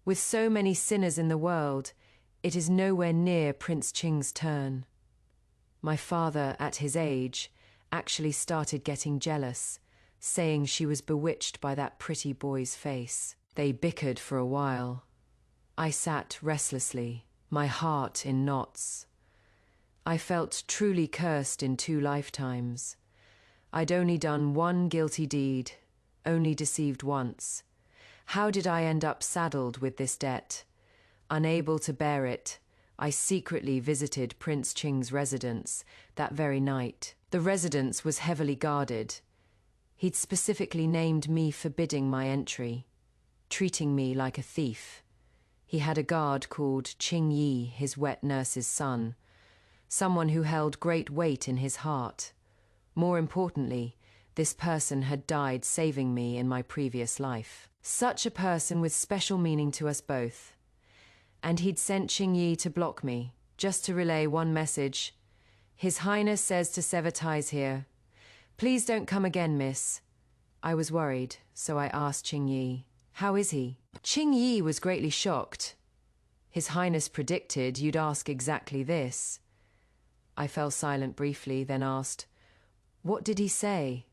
With so many sinners in the world, it is nowhere near Prince Qing's turn. My father, at his age, actually started getting jealous, saying she was bewitched by that pretty boy's face. They bickered for a while. I sat restlessly, my heart in knots. I felt truly cursed in 2 lifetimes. I'd only done one guilty deed, only deceived once. How did I end up saddled with this debt? Unable to bear it, I secretly visited Prince Qing's residence that very night. The residence was heavily guarded. He'd specifically named me forbidding my entry, treating me like a thief. He had a guard called Qing Yi, his wet nurse's son, someone who held great weight in his heart. More importantly, this person had died saving me in my previous life. Such a person with special meaning to us both. And he'd sent Qing Yi to block me, just to relay one message. His Highness says to sever ties here. Please don't come again, miss. I was worried, so I asked Qing Yi, how is he? Qing Yi was greatly shocked. His Highness predicted you'd ask exactly this. I fell silent briefly, then asked, what did he say?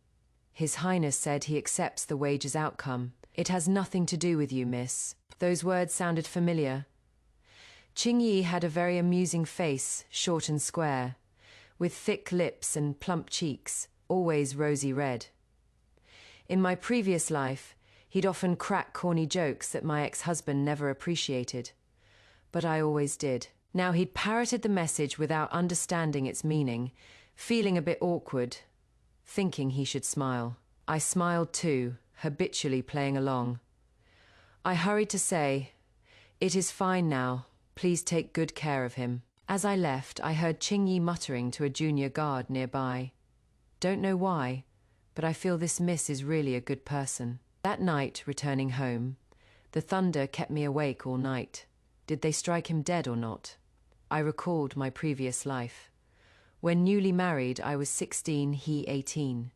His Highness said he accepts the wager's outcome. It has nothing to do with you, miss. Those words sounded familiar. Qing Yi had a very amusing face, short and square, with thick lips and plump cheeks, always rosy red. In my previous life, he'd often crack corny jokes that my ex-husband never appreciated. But I always did. Now he'd parroted the message without understanding its meaning, feeling a bit awkward, thinking he should smile. I smiled too, habitually playing along. I hurried to say, it is fine now. Please take good care of him. As I left, I heard Qing Yi muttering to a junior guard nearby. Don't know why, but I feel this miss is really a good person. That night, returning home, the thunder kept me awake all night. Did they strike him dead or not? I recalled my previous life. When newly married, I was 16, he 18.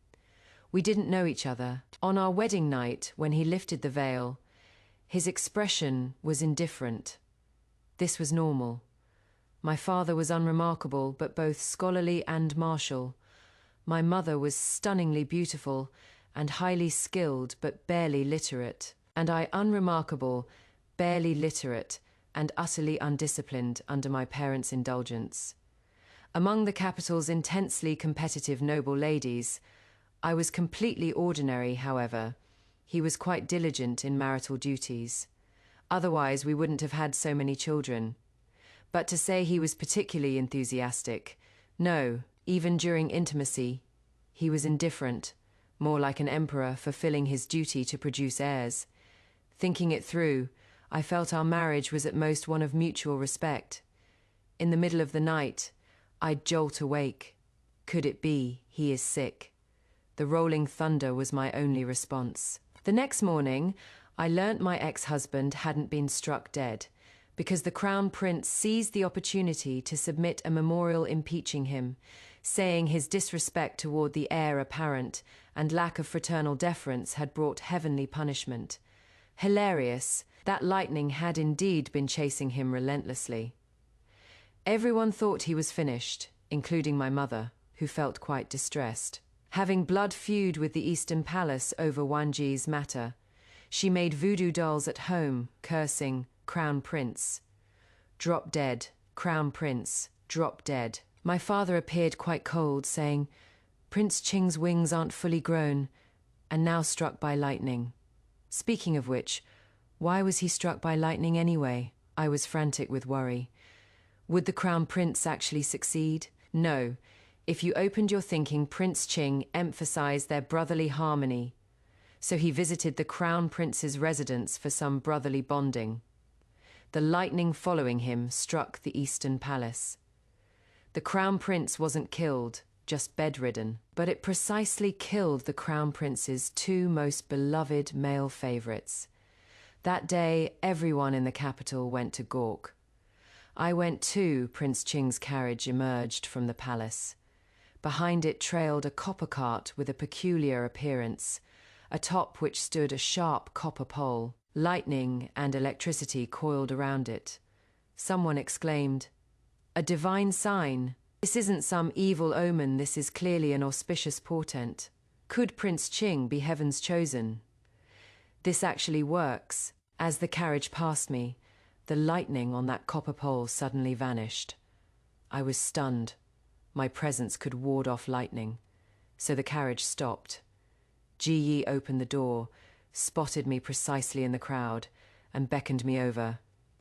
We didn't know each other. On our wedding night, when he lifted the veil, his expression was indifferent. This was normal. My father was unremarkable, but both scholarly and martial. My mother was stunningly beautiful and highly skilled, but barely literate. And I unremarkable, barely literate, and utterly undisciplined under my parents' indulgence. Among the capital's intensely competitive noble ladies, I was completely ordinary, however. He was quite diligent in marital duties. Otherwise, we wouldn't have had so many children. But to say he was particularly enthusiastic, no, even during intimacy, he was indifferent, more like an emperor fulfilling his duty to produce heirs. Thinking it through, I felt our marriage was at most one of mutual respect. In the middle of the night, I'd jolt awake. Could it be he is sick? The rolling thunder was my only response. The next morning, I learnt my ex-husband hadn't been struck dead, because the Crown Prince seized the opportunity to submit a memorial impeaching him, saying his disrespect toward the heir apparent and lack of fraternal deference had brought heavenly punishment. Hilarious, that lightning had indeed been chasing him relentlessly. Everyone thought he was finished, including my mother, who felt quite distressed. Having blood feud with the Eastern Palace over Wanji's matter, she made voodoo dolls at home, cursing, Crown Prince. Drop dead, Crown Prince, drop dead. My father appeared quite cold, saying, Prince Qing's wings aren't fully grown, and now struck by lightning. Speaking of which, why was he struck by lightning anyway? I was frantic with worry. Would the Crown Prince actually succeed? No. If you opened your thinking, Prince Qing emphasized their brotherly harmony. So he visited the Crown Prince's residence for some brotherly bonding. The lightning following him struck the Eastern Palace. The Crown Prince wasn't killed, just bedridden, but it precisely killed the Crown Prince's 2 most beloved male favorites. That day, everyone in the capital went to gawk. I went too. Prince Qing's carriage emerged from the palace. Behind it trailed a copper cart with a peculiar appearance, atop which stood a sharp copper pole. Lightning and electricity coiled around it. Someone exclaimed, "A divine sign. This isn't some evil omen, this is clearly an auspicious portent. Could Prince Qing be heaven's chosen?" This actually works. As the carriage passed me, the lightning on that copper pole suddenly vanished. I was stunned. My presence could ward off lightning, so the carriage stopped. Ji Yi opened the door, spotted me precisely in the crowd, and beckoned me over.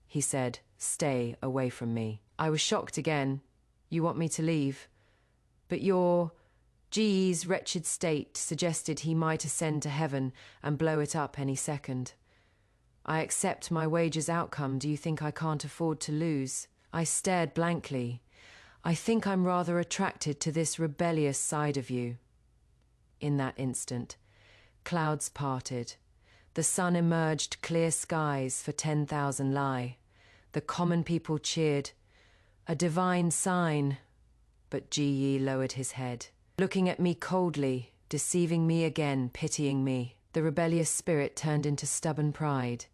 He said, "Stay away from me." I was shocked again. "You want me to leave? But your..." Ji Yi's wretched state suggested he might ascend to heaven and blow it up any second. "I accept my wages outcome. Do you think I can't afford to lose?" I stared blankly. "I think I'm rather attracted to this rebellious side of you." In that instant, clouds parted. The sun emerged clear skies for 10,000 Lai. The common people cheered. A divine sign. But Ji Yi lowered his head, looking at me coldly, deceiving me again, pitying me. The rebellious spirit turned into stubborn pride.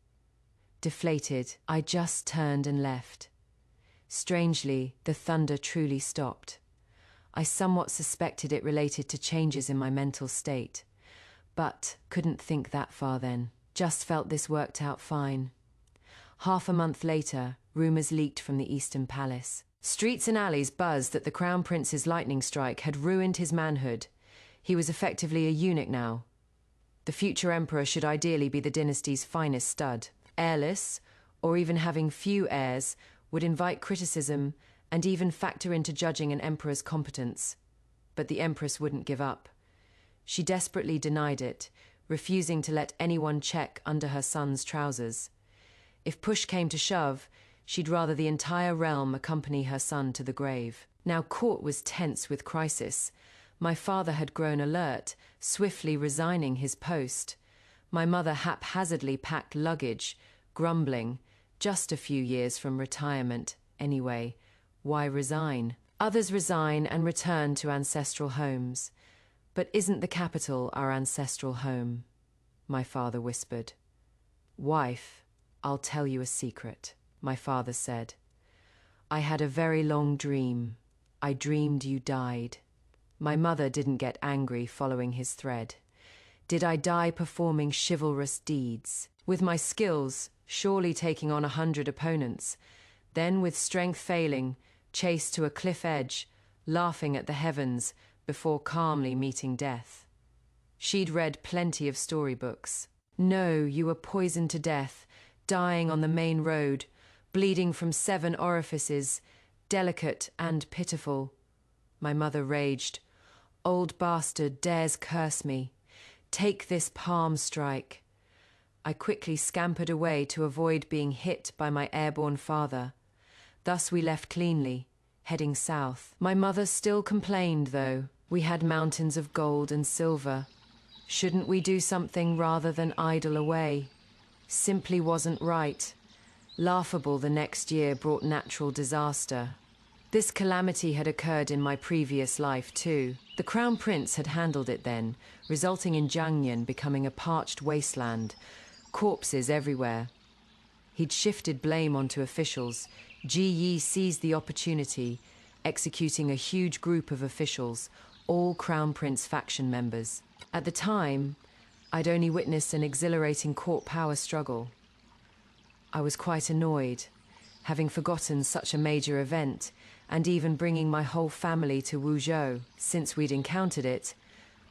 Deflated, I just turned and left. Strangely, the thunder truly stopped. I somewhat suspected it related to changes in my mental state, but couldn't think that far then. Just felt this worked out fine. Half a month later, rumors leaked from the Eastern Palace. Streets and alleys buzzed that the Crown Prince's lightning strike had ruined his manhood. He was effectively a eunuch now. The future emperor should ideally be the dynasty's finest stud. Heirless, or even having few heirs, would invite criticism and even factor into judging an emperor's competence. But the empress wouldn't give up. She desperately denied it, refusing to let anyone check under her son's trousers. If push came to shove, she'd rather the entire realm accompany her son to the grave. Now court was tense with crisis. My father had grown alert, swiftly resigning his post. My mother haphazardly packed luggage, grumbling, just a few years from retirement, anyway. Why resign? Others resign and return to ancestral homes. But isn't the capital our ancestral home? My father whispered. "Wife, I'll tell you a secret," my father said. "I had a very long dream. I dreamed you died." My mother didn't get angry following his thread. Did I die performing chivalrous deeds? With my skills, surely taking on 100 opponents, then with strength failing, chased to a cliff edge, laughing at the heavens before calmly meeting death. She'd read plenty of storybooks. "No, you were poisoned to death, dying on the main road, bleeding from 7 orifices, delicate and pitiful." My mother raged. "Old bastard dares curse me. Take this palm strike." I quickly scampered away to avoid being hit by my airborne father. Thus we left cleanly, heading south. My mother still complained, though. We had mountains of gold and silver. Shouldn't we do something rather than idle away? Simply wasn't right. Laughable the next year brought natural disaster. This calamity had occurred in my previous life too. The Crown Prince had handled it then, resulting in Jiangyan becoming a parched wasteland, corpses everywhere. He'd shifted blame onto officials. Ji Yi seized the opportunity, executing a huge group of officials, all Crown Prince faction members. At the time, I'd only witnessed an exhilarating court power struggle. I was quite annoyed, having forgotten such a major event, and even bringing my whole family to Wuzhou. Since we'd encountered it,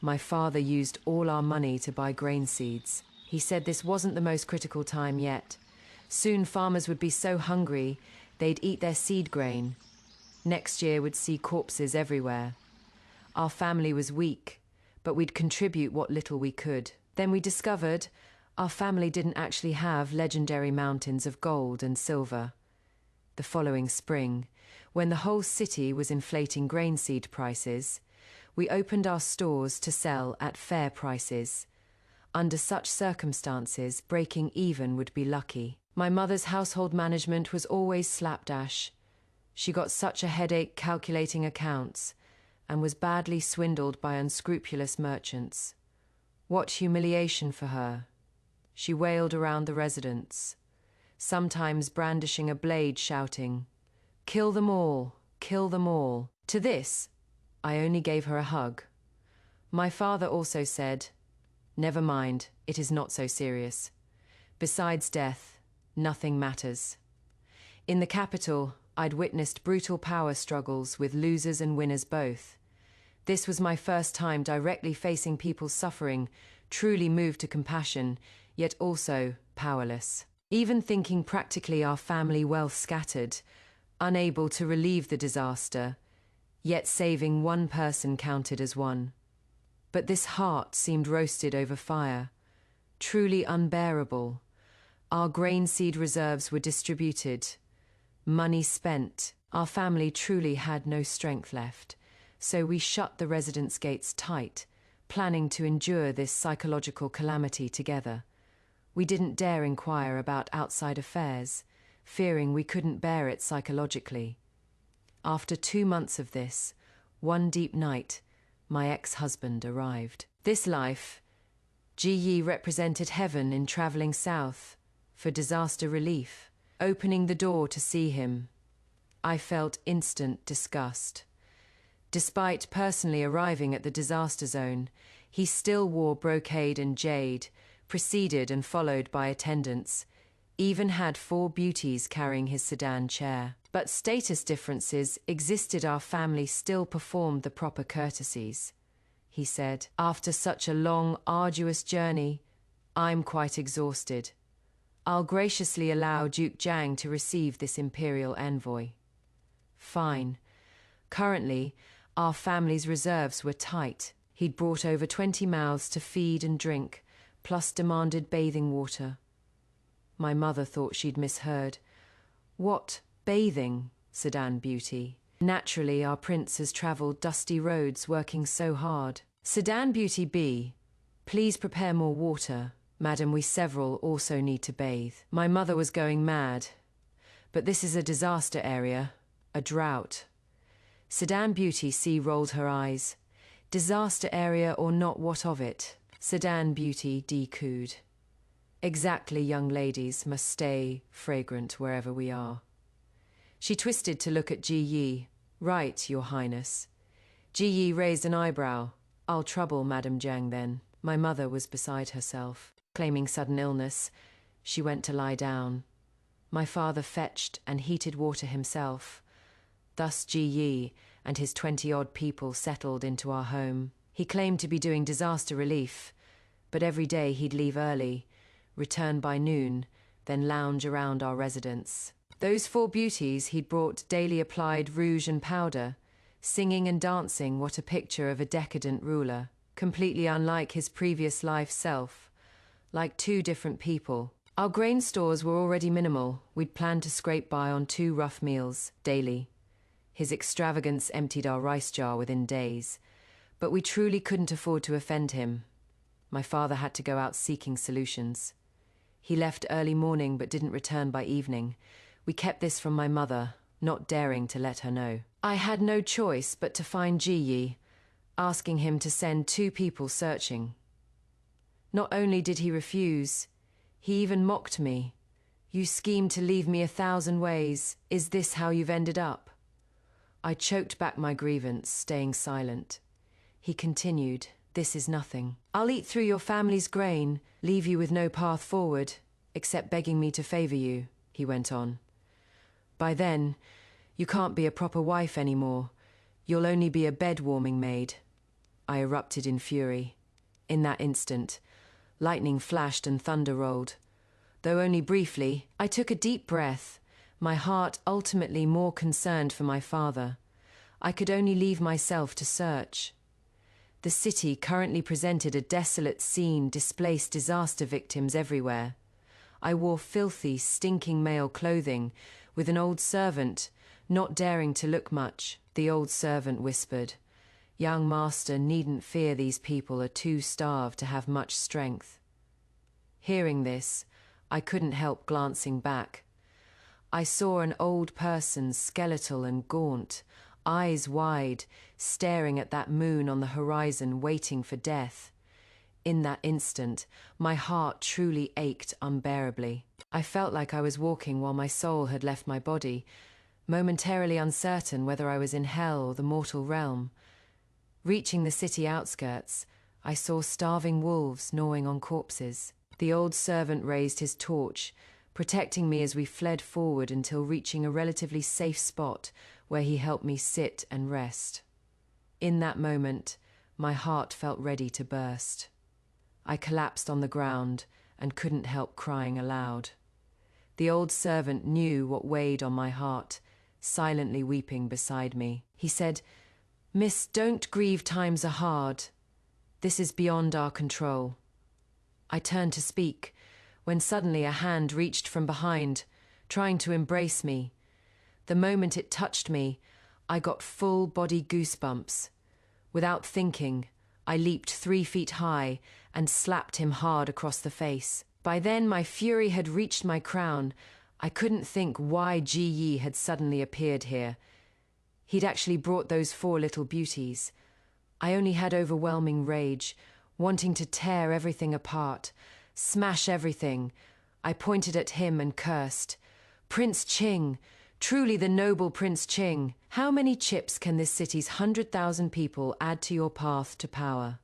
my father used all our money to buy grain seeds. He said this wasn't the most critical time yet. Soon farmers would be so hungry, they'd eat their seed grain. Next year would see corpses everywhere. Our family was weak, but we'd contribute what little we could. Then we discovered our family didn't actually have legendary mountains of gold and silver. The following spring, when the whole city was inflating grain seed prices, we opened our stores to sell at fair prices. Under such circumstances, breaking even would be lucky. My mother's household management was always slapdash. She got such a headache calculating accounts and was badly swindled by unscrupulous merchants. What humiliation for her. She wailed around the residence, sometimes brandishing a blade, shouting, "Kill them all, kill them all." To this, I only gave her a hug. My father also said, "Never mind, it is not so serious. Besides death, nothing matters." In the capital, I'd witnessed brutal power struggles with losers and winners both. This was my first time directly facing people's suffering, truly moved to compassion, yet also powerless. Even thinking practically our family wealth scattered, unable to relieve the disaster, yet saving one person counted as one. But this heart seemed roasted over fire, truly unbearable. Our grain seed reserves were distributed, money spent. Our family truly had no strength left, so we shut the residence gates tight, planning to endure this psychological calamity together. We didn't dare inquire about outside affairs, fearing we couldn't bear it psychologically. After 2 months of this, one deep night, my ex-husband arrived. This life, Ji represented heaven in traveling south for disaster relief. Opening the door to see him, I felt instant disgust. Despite personally arriving at the disaster zone, he still wore brocade and jade, preceded and followed by attendants, even had 4 beauties carrying his sedan chair. But status differences existed. Our family still performed the proper courtesies. He said, "After such a long, arduous journey, I'm quite exhausted. I'll graciously allow Duke Jiang to receive this imperial envoy." Fine. Currently, our family's reserves were tight. He'd brought over 20 mouths to feed and drink, plus demanded bathing water. My mother thought she'd misheard. "What, bathing?" Sedan Beauty. "Naturally, our prince has travelled dusty roads working so hard." Sedan Beauty B. "Please prepare more water. Madam, we several also need to bathe." My mother was going mad. "But this is a disaster area, a drought." Sedan Beauty C rolled her eyes. "Disaster area or not, what of it?" Sedan Beauty D cooed. "Exactly, young ladies must stay fragrant wherever we are." She twisted to look at Ji Yi. "Right, Your Highness." Ji Yi raised an eyebrow. "I'll trouble Madam Jiang then." My mother was beside herself. Claiming sudden illness, she went to lie down. My father fetched and heated water himself. Thus Ji Yi and his 20-odd people settled into our home. He claimed to be doing disaster relief, but every day he'd leave early, return by noon, then lounge around our residence. Those 4 beauties he'd brought daily applied rouge and powder, singing and dancing. What a picture of a decadent ruler, completely unlike his previous life self, like 2 different people. Our grain stores were already minimal. We'd planned to scrape by on 2 rough meals daily. His extravagance emptied our rice jar within days, but we truly couldn't afford to offend him. My father had to go out seeking solutions. He left early morning but didn't return by evening. We kept this from my mother, not daring to let her know. I had no choice but to find Ji Yi, asking him to send 2 people searching. Not only did he refuse, he even mocked me. "You schemed to leave me 1,000 ways. Is this how you've ended up?" I choked back my grievance, staying silent. He continued, "This is nothing. I'll eat through your family's grain, leave you with no path forward, except begging me to favor you," he went on. "By then, you can't be a proper wife anymore. You'll only be a bed-warming maid." I erupted in fury. In that instant, lightning flashed and thunder rolled. Though only briefly, I took a deep breath, my heart ultimately more concerned for my father. I could only leave myself to search. The city currently presented a desolate scene, displaced disaster victims everywhere. I wore filthy, stinking male clothing, with an old servant, not daring to look much. The old servant whispered, "Young master needn't fear, these people are too starved to have much strength." Hearing this, I couldn't help glancing back. I saw an old person, skeletal and gaunt, eyes wide, staring at that moon on the horizon, waiting for death. In that instant, my heart truly ached unbearably. I felt like I was walking while my soul had left my body, momentarily uncertain whether I was in hell or the mortal realm. Reaching the city outskirts, I saw starving wolves gnawing on corpses. The old servant raised his torch, protecting me as we fled forward until reaching a relatively safe spot where he helped me sit and rest. In that moment, my heart felt ready to burst. I collapsed on the ground and couldn't help crying aloud. The old servant knew what weighed on my heart, silently weeping beside me. He said, "Miss, don't grieve, times are hard. This is beyond our control." I turned to speak, when suddenly a hand reached from behind, trying to embrace me. The moment it touched me, I got full body goosebumps. Without thinking, I leaped 3 feet high and slapped him hard across the face. By then, my fury had reached my crown. I couldn't think why Ji Yi had suddenly appeared here. He'd actually brought those 4 little beauties. I only had overwhelming rage, wanting to tear everything apart, smash everything. I pointed at him and cursed. "Prince Qing! Truly the noble Prince Qing! How many chips can this city's 100,000 people add to your path to power?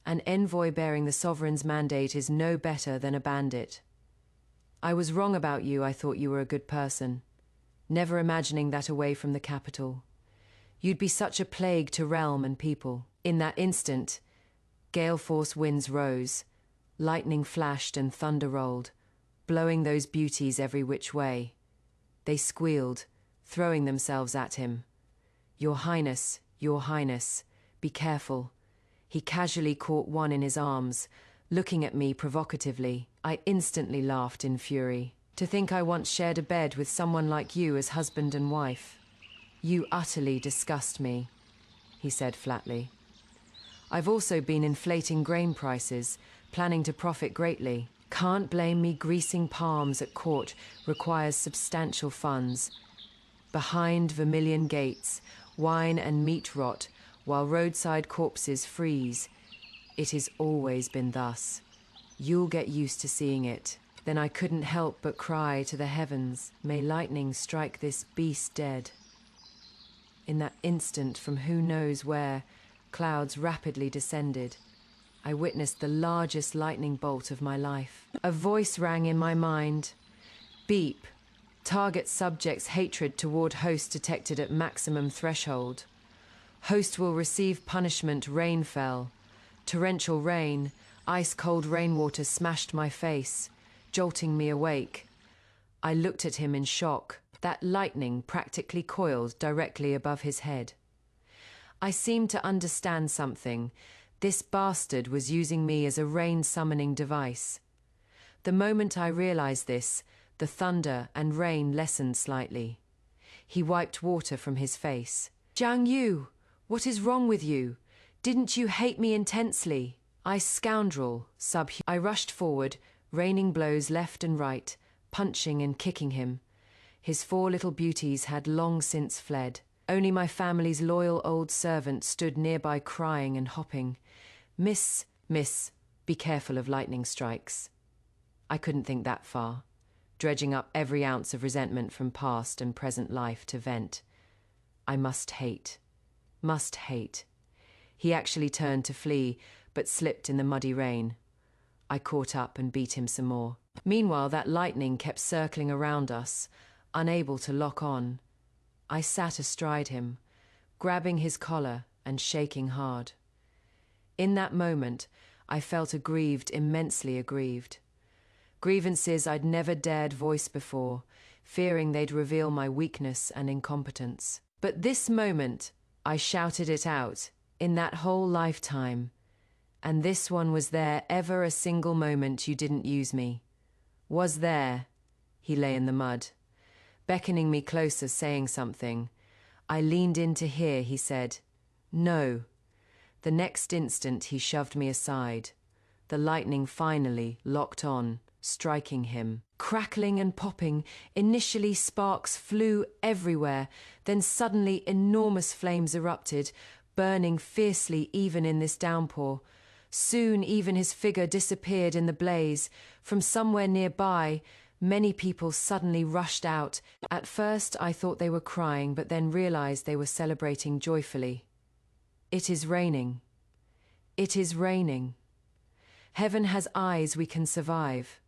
An envoy bearing the sovereign's mandate is no better than a bandit. I was wrong about you. I thought you were a good person, never imagining that away from the capital. You'd be such a plague to realm and people." In that instant, gale force winds rose, lightning flashed and thunder rolled, blowing those beauties every which way. They squealed, throwing themselves at him. Your Highness, be careful." He casually caught one in his arms, looking at me provocatively. I instantly laughed in fury. "To think I once shared a bed with someone like you as husband and wife. You utterly disgust me," he said flatly. "I've also been inflating grain prices, planning to profit greatly. Can't blame me. Greasing palms at court requires substantial funds. Behind vermilion gates, wine and meat rot, while roadside corpses freeze. It has always been thus. You'll get used to seeing it." Then I couldn't help but cry to the heavens, "May lightning strike this beast dead." In that instant, from who knows where, clouds rapidly descended. I witnessed the largest lightning bolt of my life. A voice rang in my mind. "Beep. Target subject's hatred toward host detected at maximum threshold. Host will receive punishment." Rain fell. Torrential rain, ice-cold rainwater smashed my face, jolting me awake. I looked at him in shock. That lightning practically coiled directly above his head. I seemed to understand something. This bastard was using me as a rain-summoning device. The moment I realized this, the thunder and rain lessened slightly. He wiped water from his face. "Jiang Yu, what is wrong with you? Didn't you hate me intensely?" I scoundrel, I rushed forward, raining blows left and right, punching and kicking him. His 4 little beauties had long since fled. Only my family's loyal old servant stood nearby crying and hopping. Miss, be careful of lightning strikes." I couldn't think that far, dredging up every ounce of resentment from past and present life to vent. I must hate. He actually turned to flee, but slipped in the muddy rain. I caught up and beat him some more. Meanwhile, that lightning kept circling around us, unable to lock on. I sat astride him, grabbing his collar and shaking hard. In that moment, I felt aggrieved, immensely aggrieved. Grievances I'd never dared voice before, fearing they'd reveal my weakness and incompetence. But this moment, I shouted it out, in that whole lifetime. And this one was there ever a single moment you didn't use me? Was there? He lay in the mud, beckoning me closer, saying something. I leaned in to hear. He said, "No." The next instant he shoved me aside. The lightning finally locked on, striking him. Crackling and popping, initially sparks flew everywhere, then suddenly enormous flames erupted, burning fiercely even in this downpour. Soon even his figure disappeared in the blaze. From somewhere nearby, many people suddenly rushed out. At first I thought they were crying, but then realized they were celebrating joyfully. It is raining. It is raining. Heaven has eyes, we can survive.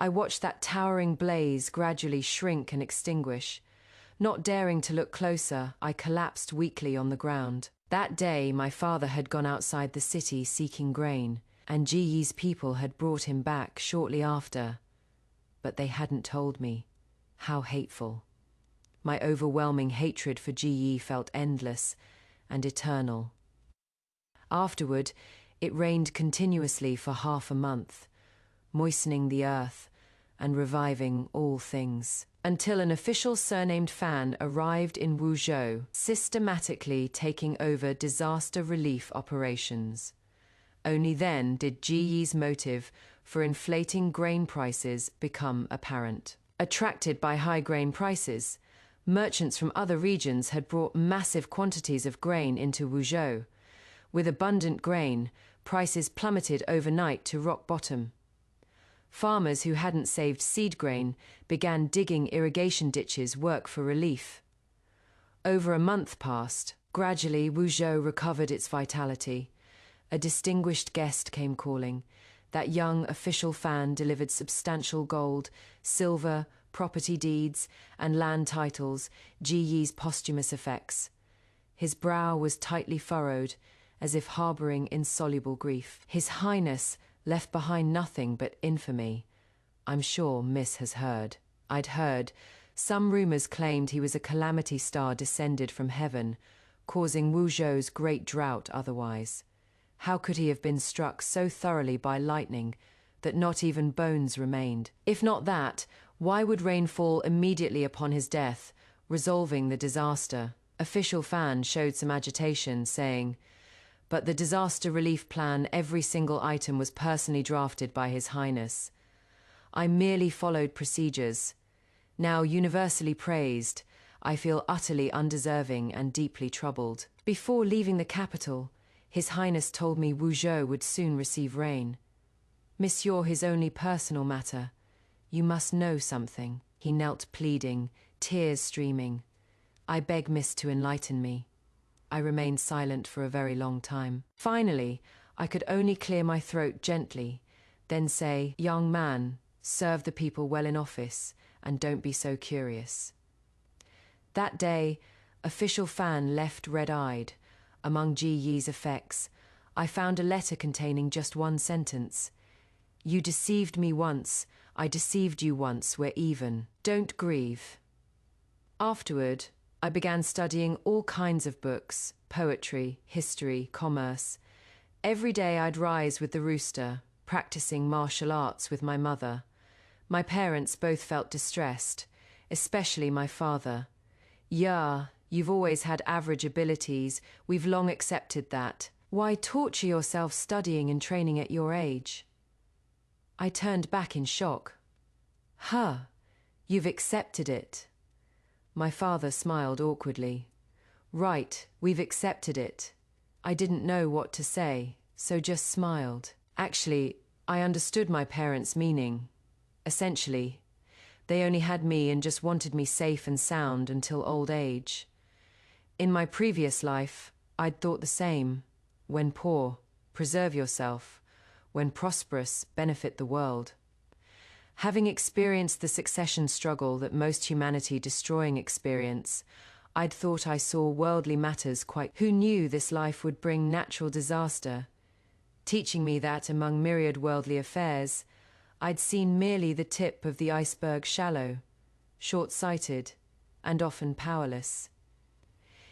I watched that towering blaze gradually shrink and extinguish. Not daring to look closer, I collapsed weakly on the ground. That day, my father had gone outside the city seeking grain, and Jiyi's people had brought him back shortly after. But they hadn't told me. How hateful. My overwhelming hatred for Jiyi felt endless and eternal. Afterward, it rained continuously for half a month, moistening the earth and reviving all things, until an official surnamed Fan arrived in Wuzhou, systematically taking over disaster relief operations. Only then did Jiyi's motive for inflating grain prices become apparent. Attracted by high grain prices, merchants from other regions had brought massive quantities of grain into Wuzhou. With abundant grain, prices plummeted overnight to rock bottom. Farmers who hadn't saved seed grain began digging irrigation ditches work for relief. Over a month passed. Gradually, Wuzhou recovered its vitality. A distinguished guest came calling. That young official Fan delivered substantial gold, silver, property deeds, and land titles, Jiyi's posthumous effects. His brow was tightly furrowed, as if harboring insoluble grief. His Highness left behind nothing but infamy. I'm sure Miss has heard. I'd heard. Some rumors claimed he was a calamity star descended from heaven, causing Wuzhou's great drought otherwise. How could he have been struck so thoroughly by lightning that not even bones remained? If not that, why would rain fall immediately upon his death, resolving the disaster? Official Fan showed some agitation, saying, "But the disaster relief plan, every single item was personally drafted by His Highness. I merely followed procedures. Now universally praised, I feel utterly undeserving and deeply troubled. Before leaving the capital, His Highness told me Wuzhou would soon receive rain. Monsieur, his only personal matter. You must know something." He knelt pleading, tears streaming. I beg Miss to enlighten me. I remained silent for a very long time. Finally, I could only clear my throat gently, then say, "Young man, serve the people well in office, and don't be so curious." That day, official Fan left red-eyed. Among Jiyi's effects, I found a letter containing just one sentence. "You deceived me once, I deceived you once, we're even. Don't grieve." Afterward, I began studying all kinds of books, poetry, history, commerce. Every day I'd rise with the rooster, practicing martial arts with my mother. My parents both felt distressed, especially my father. "Yeah, you've always had average abilities, we've long accepted that. Why torture yourself studying and training at your age?" I turned back in shock. "Huh, you've accepted it." My father smiled awkwardly. "Right, we've accepted it." I didn't know what to say, so just smiled. Actually, I understood my parents' meaning. Essentially, they only had me and just wanted me safe and sound until old age. In my previous life, I'd thought the same. When poor, preserve yourself. When prosperous, benefit the world. Having experienced the succession struggle that most humanity destroying experience, I'd thought I saw worldly matters quite. Who knew this life would bring natural disaster? Teaching me that among myriad worldly affairs, I'd seen merely the tip of the iceberg, shallow, short-sighted, and often powerless.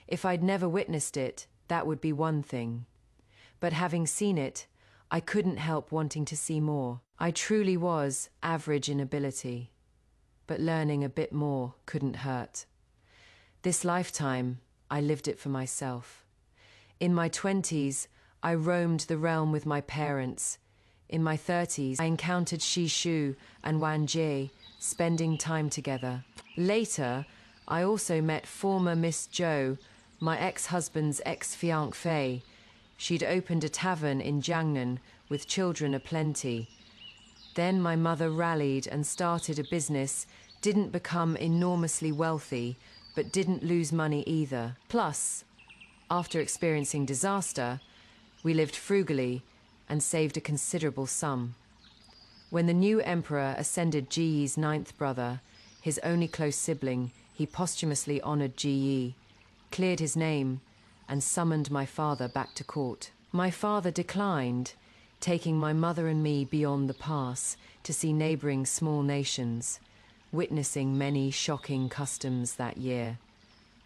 If I'd never witnessed it, that would be one thing. But having seen it, I couldn't help wanting to see more. I truly was average in ability, but learning a bit more couldn't hurt. This lifetime, I lived it for myself. In my 20s, I roamed the realm with my parents. In my 30s, I encountered Shi Shu and Wan Jie, spending time together. Later, I also met former Miss Zhou, my ex-husband's ex-fiancée. She'd opened a tavern in Jiangnan with children aplenty. Then my mother rallied and started a business, didn't become enormously wealthy, but didn't lose money either. Plus, after experiencing disaster, we lived frugally and saved a considerable sum. When the new emperor ascended Jiyi's ninth brother, his only close sibling, he posthumously honored Jiyi, cleared his name, and summoned my father back to court. My father declined, taking my mother and me beyond the pass to see neighboring small nations, witnessing many shocking customs that year.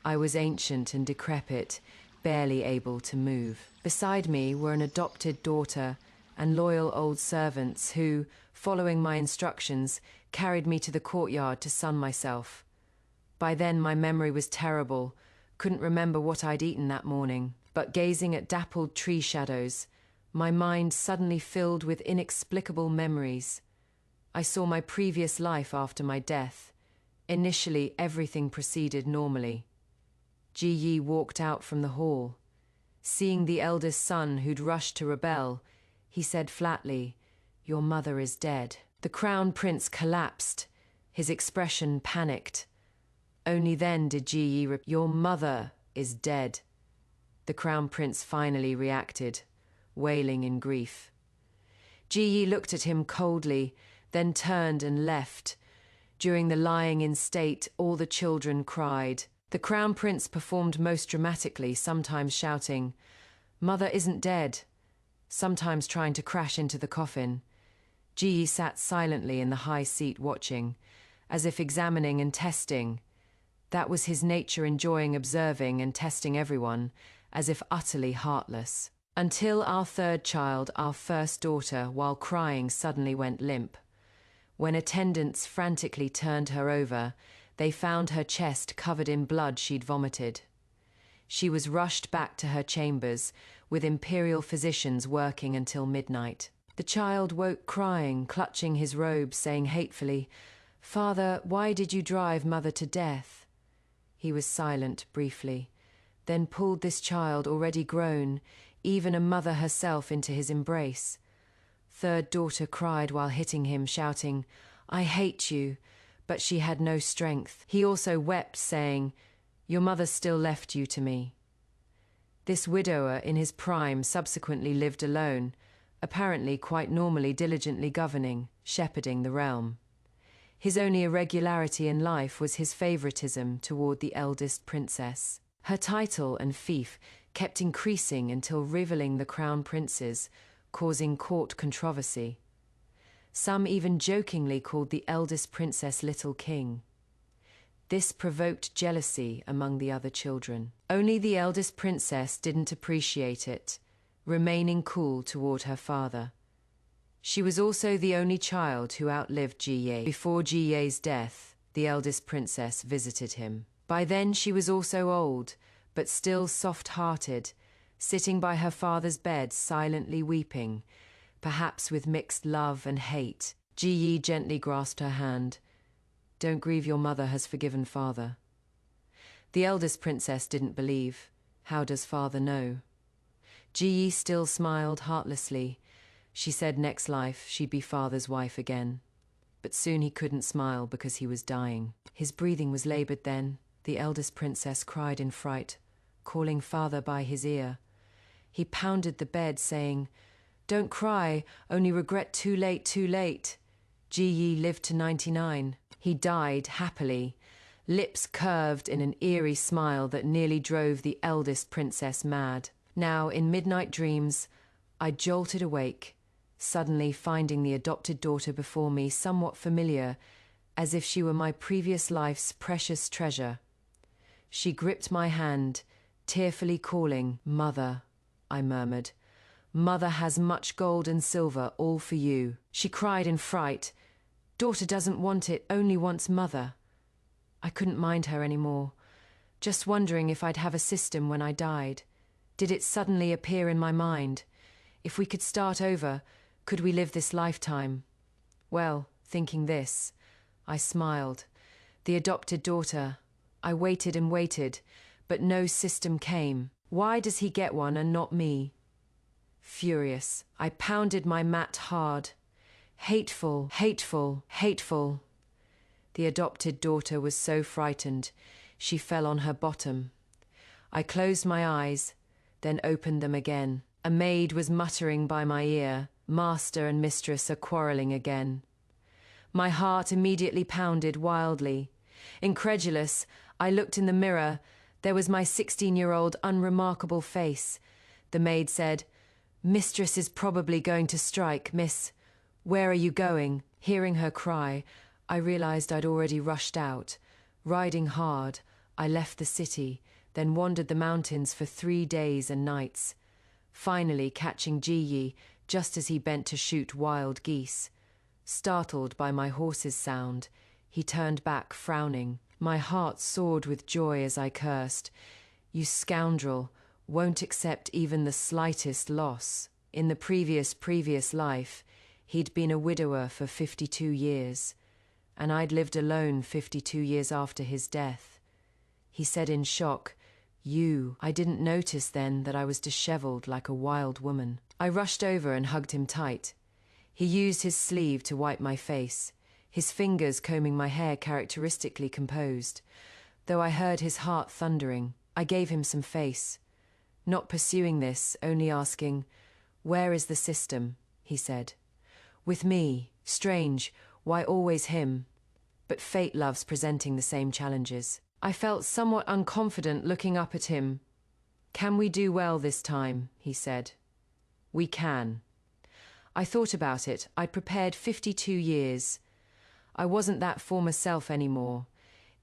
I was ancient and decrepit, barely able to move. Beside me were an adopted daughter and loyal old servants who, following my instructions, carried me to the courtyard to sun myself. By then my memory was terrible, couldn't remember what I'd eaten that morning, but gazing at dappled tree shadows, my mind suddenly filled with inexplicable memories. I saw my previous life after my death. Initially, everything proceeded normally. Jiyi walked out from the hall. Seeing the eldest son who'd rushed to rebel, he said flatly, "Your mother is dead." The crown prince collapsed, his expression panicked. Only then did Jiyi repeat, "Your mother is dead." The crown prince finally reacted, wailing in grief. Jiyi looked at him coldly, then turned and left. During the lying in state, all the children cried. The crown prince performed most dramatically, sometimes shouting, "Mother isn't dead," sometimes trying to crash into the coffin. Jiyi sat silently in the high seat watching, as if examining and testing. That was his nature, enjoying observing and testing everyone, as if utterly heartless. Until our third child, our first daughter, while crying, suddenly went limp. When attendants frantically turned her over, they found her chest covered in blood she'd vomited. She was rushed back to her chambers, with imperial physicians working until midnight. The child woke crying, clutching his robe, saying hatefully, "Father, why did you drive mother to death?" He was silent briefly, then pulled this child, already grown, even a mother herself, into his embrace. Third daughter cried while hitting him, shouting, "I hate you," but she had no strength. He also wept, saying, "Your mother still left you to me." This widower in his prime subsequently lived alone, apparently quite normally, diligently governing, shepherding the realm. His only irregularity in life was his favoritism toward the eldest princess. Her title and fief kept increasing until rivaling the crown prince's, causing court controversy. Some even jokingly called the eldest princess Little King. This provoked jealousy among the other children. Only the eldest princess didn't appreciate it, remaining cool toward her father. She was also the only child who outlived Jiyi. Before Jiyi's death, the eldest princess visited him. By then she was also old, but still soft-hearted, sitting by her father's bed silently weeping, perhaps with mixed love and hate. Jiyi gently grasped her hand. "Don't grieve, your mother has forgiven father." The eldest princess didn't believe. How does father know? Jiyi still smiled heartlessly. She said next life she'd be father's wife again. But soon he couldn't smile because he was dying. His breathing was labored then. The eldest princess cried in fright, calling father by his ear. He pounded the bed, saying, "Don't cry, only regret too late, too late." Jiyi lived to 99. He died happily, lips curved in an eerie smile that nearly drove the eldest princess mad. Now, in midnight dreams, I jolted awake, suddenly finding the adopted daughter before me, somewhat familiar, as if she were my previous life's precious treasure. She gripped my hand, tearfully calling, "Mother," I murmured. "Mother has much gold and silver, all for you." She cried in fright, "Daughter doesn't want it, only wants mother." I couldn't mind her anymore, just wondering if I'd have a system when I died. Did it suddenly appear in my mind? If we could start over, could we live this lifetime? Well, thinking this, I smiled. The adopted daughter. I waited and waited, but no system came. Why does he get one and not me? Furious, I pounded my mat hard. Hateful, hateful, hateful. The adopted daughter was so frightened, she fell on her bottom. I closed my eyes, then opened them again. A maid was muttering by my ear, Master and mistress are quarreling again. My heart immediately pounded wildly. Incredulous, I looked in the mirror. There was my 16-year-old unremarkable face. The maid said, "Mistress is probably going to strike, miss. Where are you going?" Hearing her cry, I realized I'd already rushed out. Riding hard, I left the city, then wandered the mountains for 3 days and nights, finally catching Ji just as he bent to shoot wild geese. Startled by my horse's sound, he turned back, frowning. My heart soared with joy as I cursed. "You scoundrel, won't accept even the slightest loss." In the previous life, he'd been a widower for 52 years, and I'd lived alone 52 years after his death. He said in shock, I didn't notice then that I was disheveled like a wild woman." I rushed over and hugged him tight. He used his sleeve to wipe my face, his fingers combing my hair characteristically composed. Though I heard his heart thundering, I gave him some face. Not pursuing this, only asking, "Where is the system?" he said. "With me. Strange, why always him? But fate loves presenting the same challenges." I felt somewhat unconfident looking up at him. "Can we do well this time?" he said. "We can." I thought about it. I'd prepared 52 years. I wasn't that former self anymore.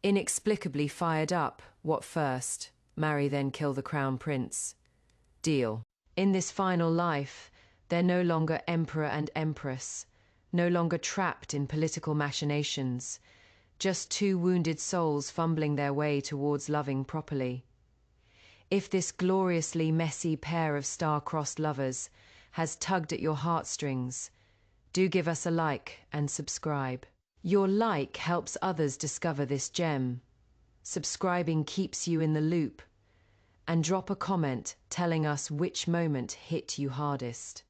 Inexplicably fired up. What first? Marry, then kill the crown prince. Deal. In this final life, they're no longer emperor and empress, no longer trapped in political machinations, just 2 wounded souls fumbling their way towards loving properly. If this gloriously messy pair of star-crossed lovers has tugged at your heartstrings, do give us a like and subscribe. Your like helps others discover this gem. Subscribing keeps you in the loop. And drop a comment telling us which moment hit you hardest.